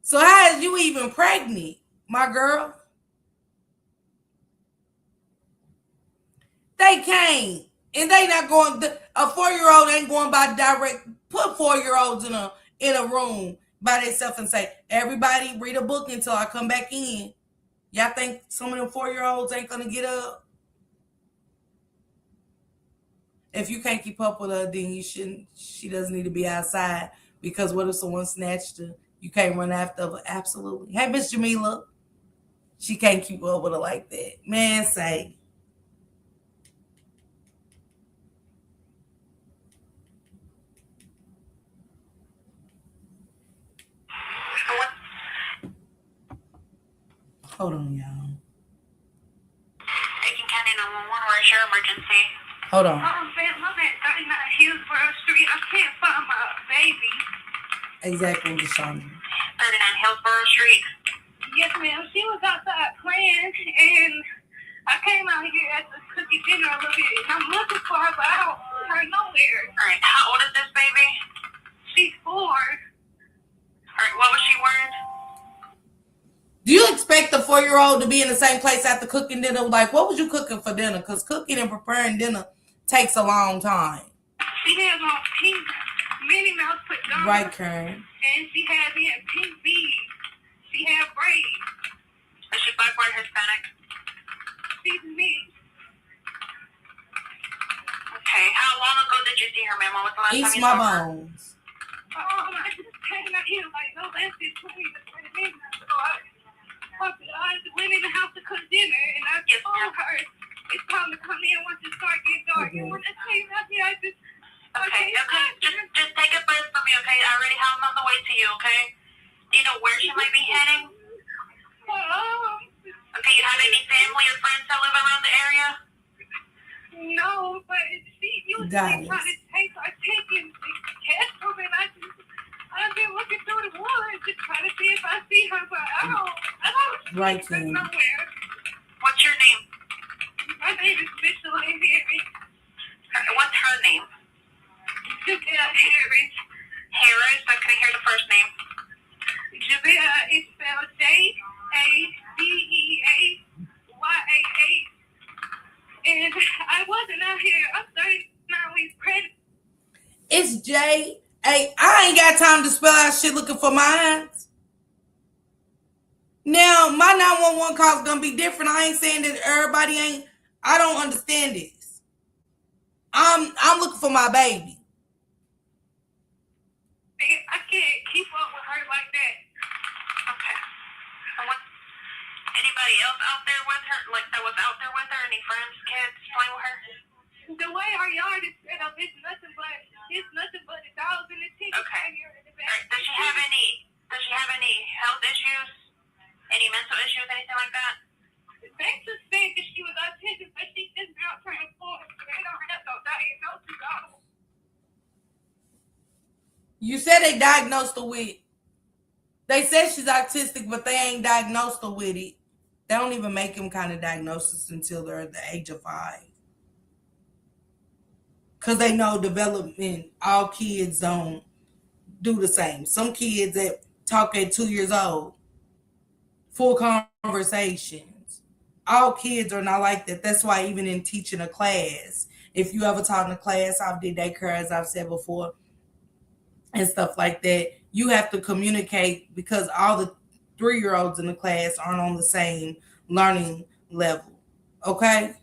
So how is you even pregnant, my girl? They can't. And they not going, a 4-year-old ain't going by direct, put 4-year-olds in a room by themselves and say, everybody read a book until I come back in. Y'all think some of them 4-year-olds ain't gonna get up? If you can't keep up with her, then you shouldn't. She doesn't need to be outside, because what if someone snatched her? You can't run after her. Absolutely. Hey, Miss Jamila. She can't keep up with her like that. Man, say. Hold on, y'all. Taking County 911, where's your emergency? Hold on. I'm at 39 Hillsborough Street. I can't find my baby. Exactly, Deshaun. 39 Hillsborough Street. Yes, ma'am. She was outside playing, and I came out here at the cookie dinner a little bit, and I'm looking for her, but I don't see her nowhere. All right. How old is this baby? She's 4. All right. What was she wearing? Do you expect the 4-year-old to be in the same place after cooking dinner? Like, what was you cooking for dinner? Because cooking and preparing dinner takes a long time. She had on pink Minnie Mouse pajamas. Right, Karen. And she had me in pink beads. She had braids. Is she black, white, Hispanic? She's mixed. Okay. How long ago did you see her, ma'am? When was the last Eats time you my saw her? bones. I just came out here like no less than 20 to 30 minutes. So I went in the house to cook dinner, and I just told her it's time to come in once it starts getting dark. Okay. And when I came out here, I just... Okay. Just take a breath from me, okay? I already have them on the way to you, okay? Do you know where she might be heading? Okay, you have any family or friends that live around the area? No, but she usually try to take our chickens and catch them, and I've been looking through the woods to try to see if I see her, but I don't see her nowhere. What's your name? My name is Mitchell Harris. What's her name? Javeayah Harris. Harris? I couldn't hear the first name. Javeayah is spelled Javeayah. And I wasn't out here. I'm 39 weeks pregnant. It's J. Hey, I ain't got time to spell out shit looking for mine. Now, my 911 call is going to be different. I ain't saying that everybody ain't. I don't understand this. I'm looking for my baby. I can't keep up with her like that. Okay. Anybody else out there with her? Like that was out there with her? Any friends, kids playing with her? The way our yard is set up, it's nothing but the dogs and the chickens. Okay. Here in the back. Does she have any health issues? Any mental issues, anything like that? They suspect that she was autistic, but she just now turned 4, so they don't have no diagnosis on her. You said they diagnosed her with. They said she's autistic, but they ain't diagnosed her with it. They don't even make them kind of diagnosis until they're at the age of 5. Because they know development, all kids don't do the same. Some kids that talk at 2 years old, full conversations. All kids are not like that. That's why even in teaching a class, if you ever taught in a class, I've did daycare, as I've said before, and stuff like that, you have to communicate because all the 3-year-olds in the class aren't on the same learning level. Okay?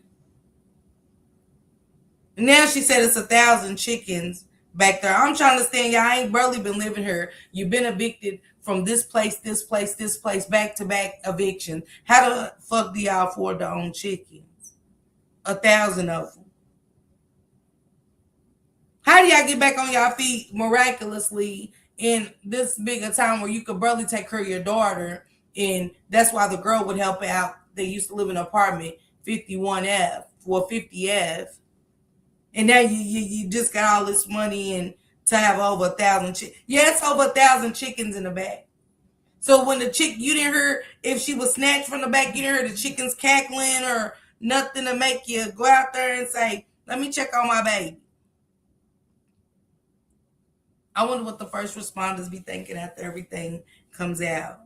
Now she said it's 1,000 chickens back there. I'm trying to understand, y'all. I ain't barely been living here. You've been evicted from this place, back to back eviction. How the fuck do y'all afford to own chickens? 1,000 of them. How do y'all get back on y'all feet miraculously in this big a time where you could barely take care of your daughter? And that's why the girl would help out. They used to live in an apartment 51F, well 50F. And now you just got all this money and to have over 1,000 chickens. Yeah, it's over 1,000 chickens in the back. So when you didn't hear if she was snatched from the back, you didn't hear the chickens cackling or nothing to make you go out there and say, let me check on my baby. I wonder what the first responders be thinking after everything comes out.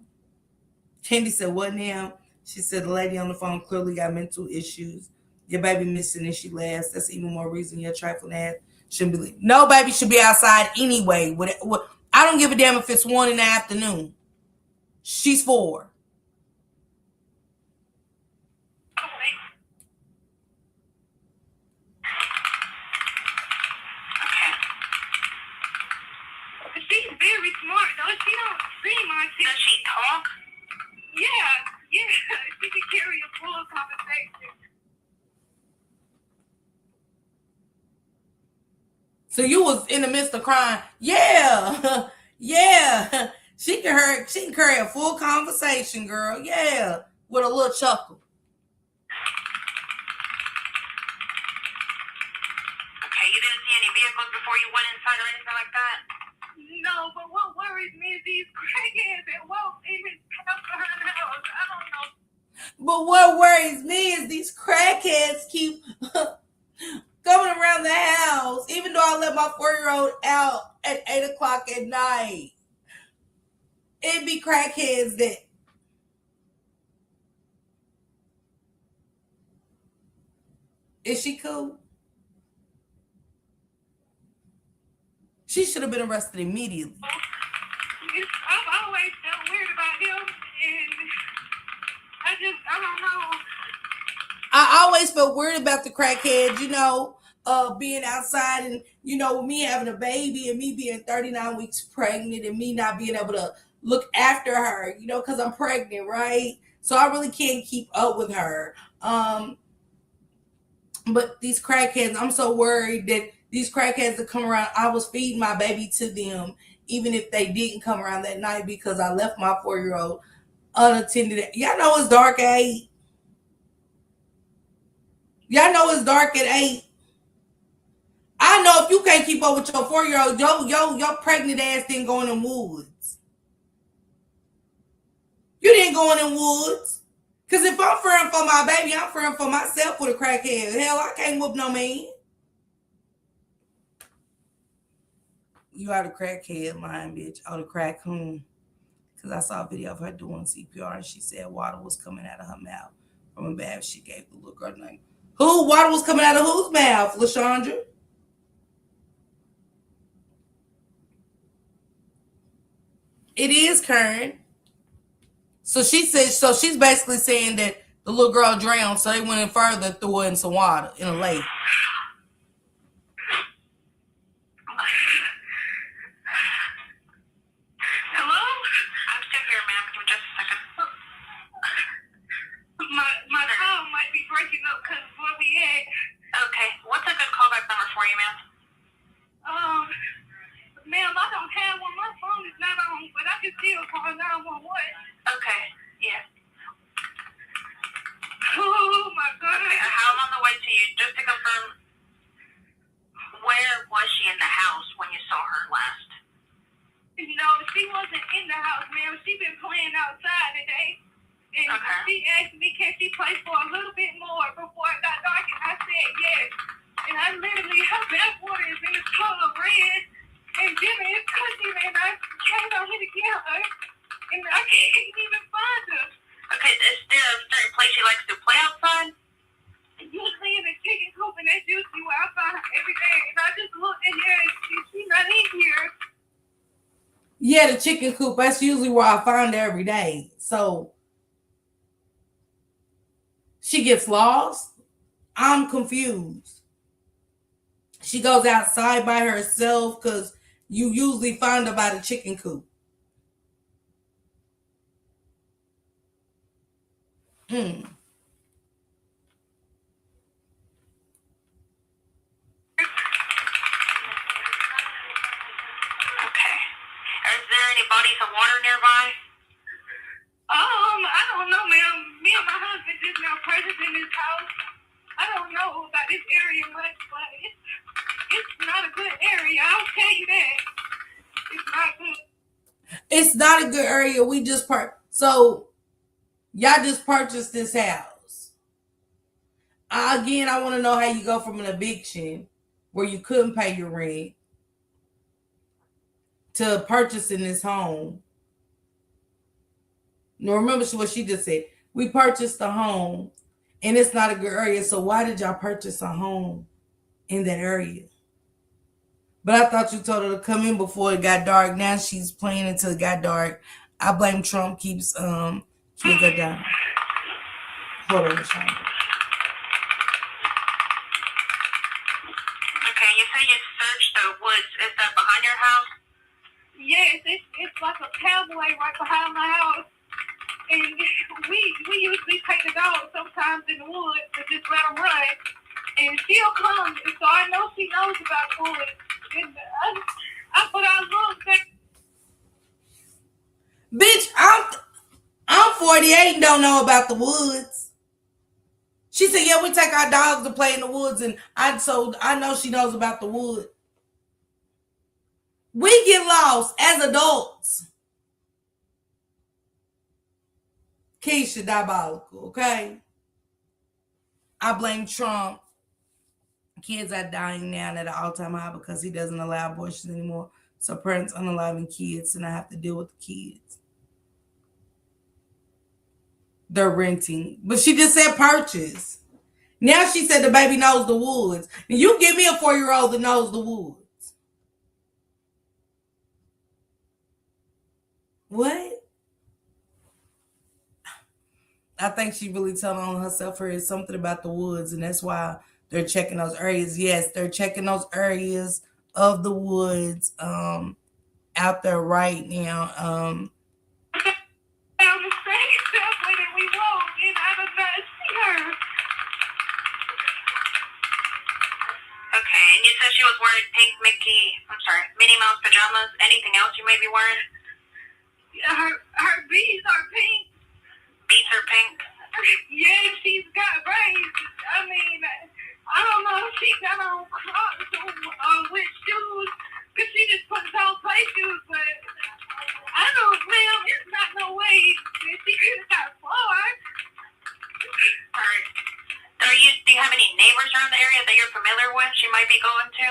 Candy said, what now? She said, the lady on the phone clearly got mental issues. Your baby missing and she laughs. That's even more reason your trifling ass shouldn't be. No baby should be outside anyway. I don't give a damn if it's 1 in the afternoon. She's 4. She's very smart, though. She don't seem autistic. Does she talk? Yeah. She can carry a full conversation. So you was in the midst of crying. Yeah. Yeah. She can carry a full conversation, girl. Yeah. With a little chuckle. Okay, you didn't see any vehicles before you went inside or anything like that? No, but what worries me is these crackheads that walk in his house behind the house. I don't know. But what worries me is these crackheads keep coming around the house, even though I let my 4-year-old out at 8 o'clock at night. It'd be crackheads that. Is she cool? She should have been arrested immediately. I've always felt weird about him, and I don't know. I always felt weird about the crackheads, being outside and, me having a baby and me being 39 weeks pregnant and me not being able to look after her, because I'm pregnant, right? So I really can't keep up with her. But these crackheads, I'm so worried that these crackheads that come around, I was feeding my baby to them, even if they didn't come around that night because I left my 4-year-old unattended. Y'all know it's dark at 8. Y'all know it's dark at 8. I know if you can't keep up with your 4-year-old, your pregnant ass didn't go in the woods. You didn't go in the woods. Because if I'm fearing for my baby, I'm fearing for myself with a crackhead. Hell, I can't whoop no man. You are the crackhead line, bitch. Oh, the crack coon. Because I saw a video of her doing CPR and she said water was coming out of her mouth from a bath she gave the little girl name. Who? Water was coming out of whose mouth, LaShondra? It is Karen. So she said, she's basically saying that the little girl drowned, so they went in further, threw her in some water in a lake. Hello? I'm still here, ma'am. Give me just a second. My phone might be breaking up because where we at. Okay, what's a good call Saturday. And she asked me, can she play for a little bit more before it got dark? And I said yes. And I literally, her bathwater is in the color red. And Jimmy is cooking, and I came out here to get her. And I can't even find her. Okay, is there a certain place she likes to play outside? Usually in the chicken coop, and that's usually where I find her every day. And I just looked in here, and she's not in here. Yeah, the chicken coop, that's usually where I find her every day. So she gets lost. I'm confused. She goes outside by herself because you usually find her by the chicken coop. Okay. Is there any bodies of water nearby? I don't know, ma'am. Me and my husband just now purchased in this house. I don't know about this area much, but it's not a good area. I'll tell you that. It's not good. It's not a good area. We just so y'all just purchased this house. Again, I want to know how you go from an eviction where you couldn't pay your rent to purchasing this home. Now remember what she just said. We purchased a home and it's not a good area. So why did y'all purchase a home in that area? But I thought you told her to come in before it got dark. Now she's playing until it got dark. I blame Trump keeps kids are down. Hold on, Sean. Okay, you say you searched the woods. Is that behind your house? Yes, it's like a cowboy right behind my house. And we usually take the dog sometimes in the woods to just let them run. And she'll come, so I know she knows about the woods. And but I look back. Bitch, I'm 48 and don't know about the woods. She said, yeah, we take our dogs to play in the woods, and I know she knows about the woods. We get lost as adults. Keisha, diabolical, okay? I blame Trump. Kids are dying now at an all-time high because he doesn't allow abortions anymore. So parents unaliving kids, and I have to deal with the kids. They're renting. But she just said purchase. Now she said the baby knows the woods. And you give me a 4-year-old that knows the woods. What? I think she really telling herself here is something about the woods, and that's why they're checking those areas. Yes, they're checking those areas of the woods out there right now. Down the same subway that we rode, and I did not see her. Okay, and you said she was wearing pink Minnie Mouse pajamas. Anything else you may be wearing? Her beads are pink. Beads are pink? Yeah, she's got braids. I mean, I don't know if she got on Crocs or with shoes, because she just put on play shoes, but I don't, ma'am, it's not no way that she could have got far. Alright. Do you have any neighbors around the area that you're familiar with she might be going to?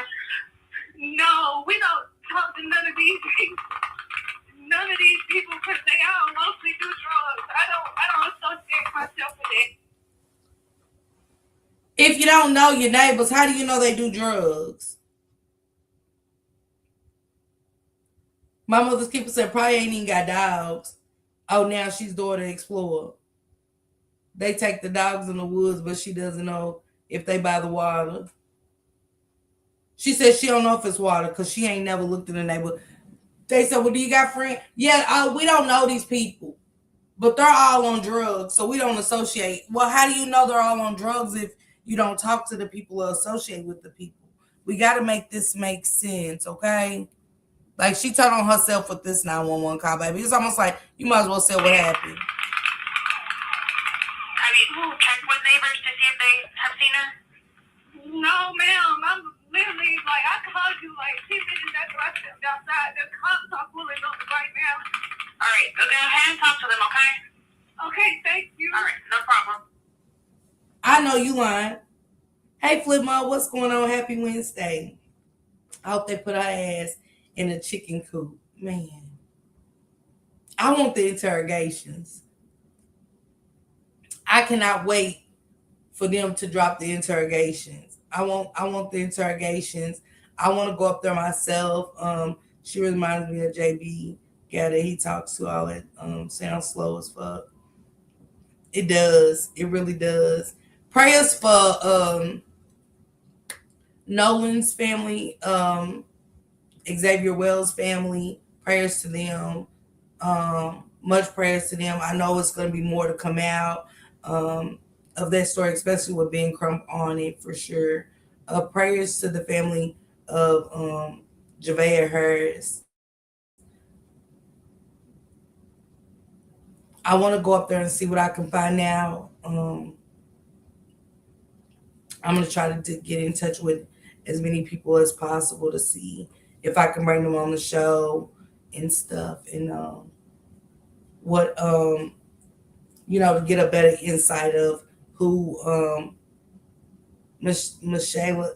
No, we don't talk to none of these people. None of these people, because they all mostly do drugs. I don't associate myself with it. If you don't know your neighbors, how do you know they do drugs? My mother's keeper said probably ain't even got dogs. Oh, now she's daughter explorer. They take the dogs in the woods, but she doesn't know if they by the water. She said she don't know if it's water because she ain't never looked in the neighborhood. They said, well, do you got friends? Yeah, we don't know these people, but they're all on drugs, so we don't associate. Well, how do you know they're all on drugs if you don't talk to the people or associate with the people? We got to make this make sense, okay? Like, she told on herself with this 911 call, baby. It's almost like you might as well say what happened. Have you checked with neighbors to see if they have seen her? No, ma'am. I'm literally, like, I called you like 10 minutes after I stepped outside. The cops are pulling up right now. Alright, go ahead and talk to them, okay? know you lying. Hey, Flip Mo, what's going on? Happy Wednesday. I hope they put her ass in a chicken coop. Man, I want the interrogations. I cannot wait for them to drop the interrogations. I want the interrogations. I want to go up there myself. She reminds me of JB. Yeah, that he talks to all that sounds slow as fuck. It does. It really does. Prayers for Nolan's family, Xavier Wells' family. Prayers to them. Much prayers to them. I know it's going to be more to come out of that story, especially with Ben Crump on it for sure. Prayers to the family of Javeayah Harris. I want to go up there and see what I can find out. I'm going to try to get in touch with as many people as possible to see if I can bring them on the show and stuff, and what to get a better insight of who Michelle,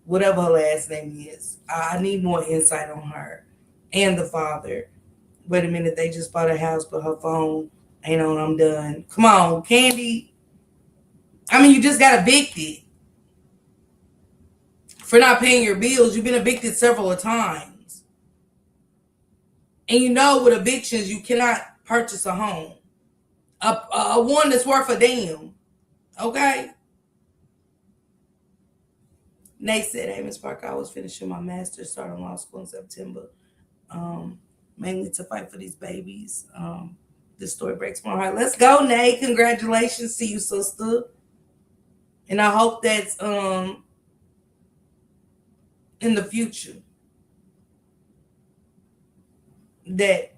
whatever her last name is. I need more insight on her and the father. Wait a minute, they just bought a house, but her phone ain't on. I'm done. Come on, Candy. I mean, you just got evicted for not paying your bills. You've been evicted several times. And you know with evictions, you cannot purchase a home. A one that's worth a damn. Okay? Nate said, hey, Ms. Parker, I was finishing my master's, starting law school in September, mainly to fight for these babies. This story breaks my heart. Let's go, Nate. Congratulations to you, sister. And I hope that's in the future that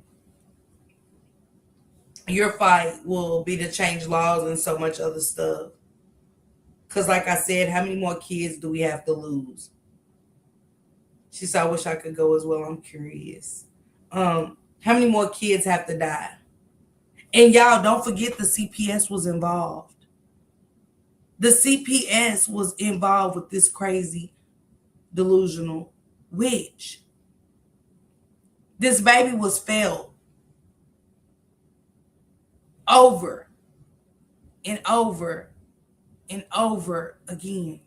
your fight will be to change laws and so much other stuff. Because like I said, how many more kids do we have to lose? She said, I wish I could go as well. I'm curious. How many more kids have to die? And y'all, don't forget the CPS was involved. The CPS was involved with this crazy, delusional witch. This baby was failed over and over and over again.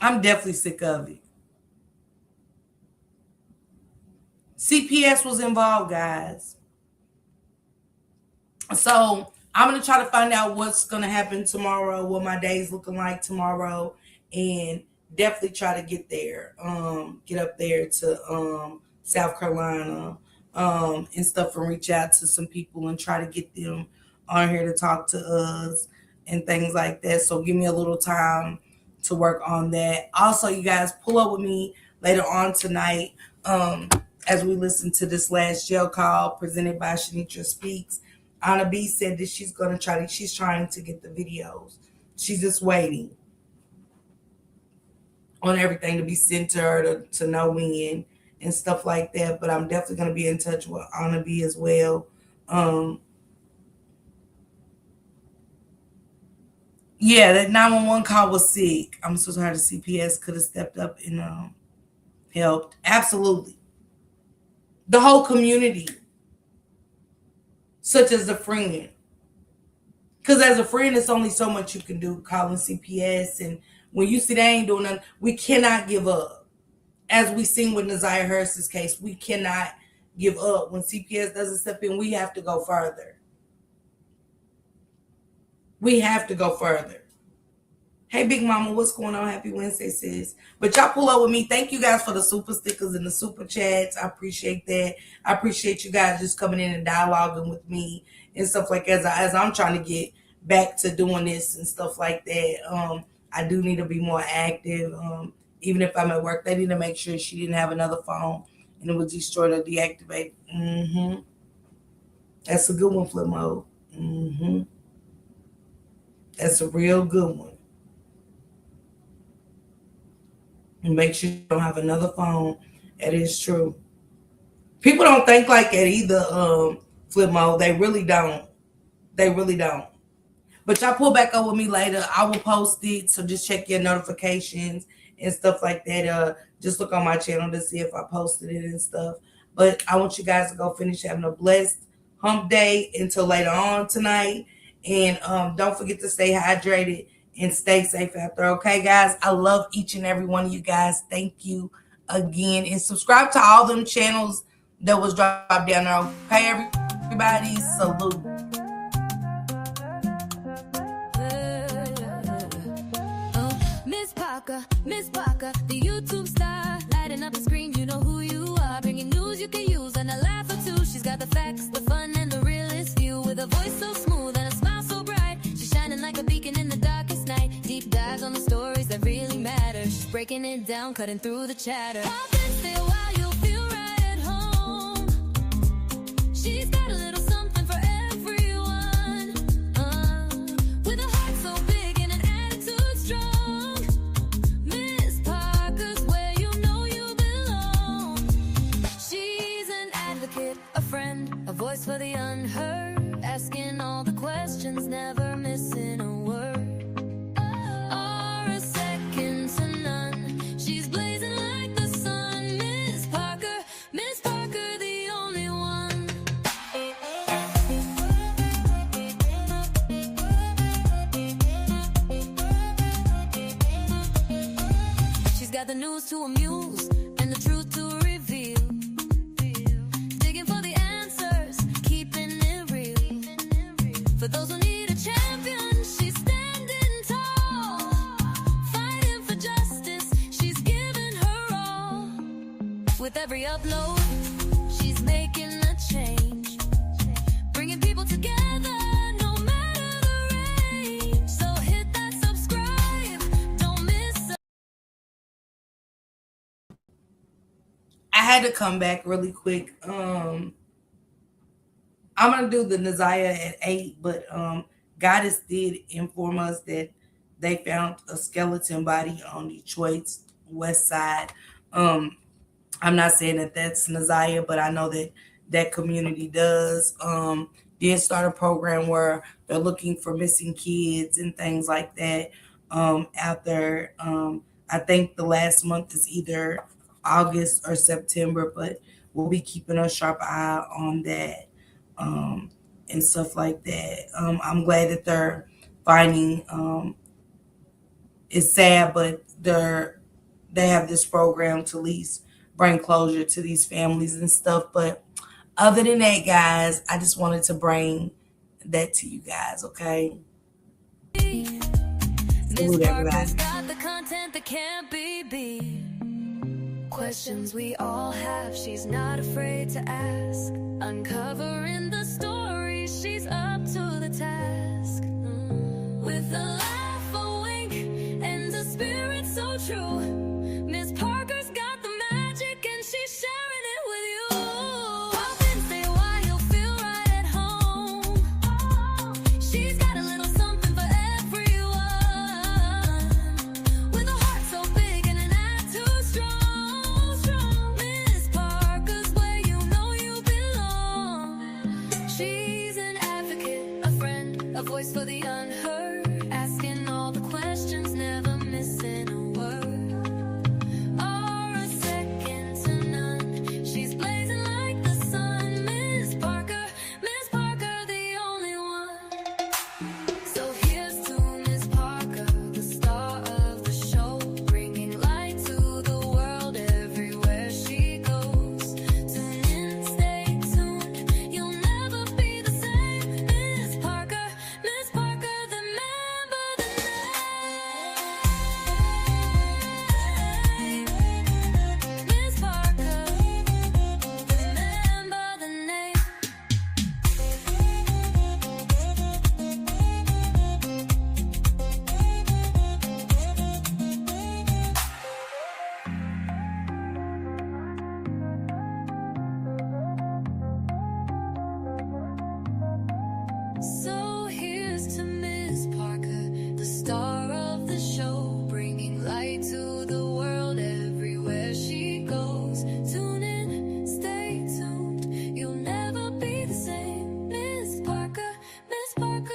I'm definitely sick of it. CPS was involved, guys. So I'm going to try to find out what's going to happen tomorrow, what my day's looking like tomorrow, and definitely try to get there, get up there to South Carolina and stuff, and reach out to some people and try to get them on here to talk to us and things like that. So give me a little time to work on that. Also, you guys, pull up with me later on tonight as we listen to this last jail call presented by Shanitra Speaks. Anna B said that she's trying to get the videos. She's just waiting on everything to be sent to her to know when and stuff like that. But I'm definitely going to be in touch with Anna B as well. Yeah, that 911 call was sick. I'm so sorry the CPS could have stepped up and helped. Absolutely. The whole community, such as a friend. Because as a friend, it's only so much you can do calling CPS. And when you see they ain't doing nothing, we cannot give up. As we seen with Javeayah Harris's case, we cannot give up. When CPS doesn't step in, we have to go further. We have to go further. Hey, Big Mama, what's going on? Happy Wednesday, sis. But y'all pull up with me. Thank you guys for the super stickers and the super chats. I appreciate that. I appreciate you guys just coming in and dialoguing with me and stuff like that as I'm trying to get back to doing this and stuff like that. I do need to be more active. Even if I'm at work, they need to make sure she didn't have another phone and it was destroyed or deactivated. That's a good one, Flip Mode. That's a real good one. And make sure you don't have another phone. That is true. People don't think like that either, flip mode. They really don't. They really don't. But y'all pull back up with me later. I will post it, so just check your notifications and stuff like that. Just look on my channel to see if I posted it and stuff. But I want you guys to go finish having a blessed hump day until later on tonight. And don't forget to stay hydrated and stay safe out there. Okay, guys? I love each and every one of you guys. Thank you again. And subscribe to all them channels that was dropped down there. Okay, everybody? Salute. Miss Parker, the YouTube star, lighting up the screen, you know who you are, bringing news you can use and a laugh or two. She's got the facts, the fun, and the realest view, with a voice so smooth and a smile so bright. She's shining like a beacon in the darkest night. Deep dives on the stories that really matter. She's breaking it down, cutting through the chatter. Pop and stay a while, you'll feel right at home. She's got a little something for everyone, with a heart so big and an attitude strong. A friend, a voice for the unheard, asking all the questions, never missing a word, or a second to none. She's blazing like the sun. Miss Parker, the only one. She's got the news to amuse and the truth to reveal. For those who need a champion, she's standing tall, fighting for justice, she's giving her all. With every upload, she's making a change, bringing people together, no matter the range. So hit that subscribe, don't miss it. I had to come back really quick. I'm gonna do the Javeayah at 8, but Goddess did inform us that they found a skeleton body on Detroit's west side. I'm not saying that that's Javeayah, but I know that that community does. Did start a program where they're looking for missing kids and things like that out there. I think the last month is either August or September, but we'll be keeping a sharp eye on that. And stuff like that. I'm glad that they're finding. It's sad, but they have this program to at least bring closure to these families and stuff. But other than that, guys, I just wanted to bring that to you guys. Okay. Salute, everybody. Got the content that can't be beat. Questions we all have, she's not afraid to ask. Uncovering the story, she's up to the task. With a laugh, a wink, and a spirit so true.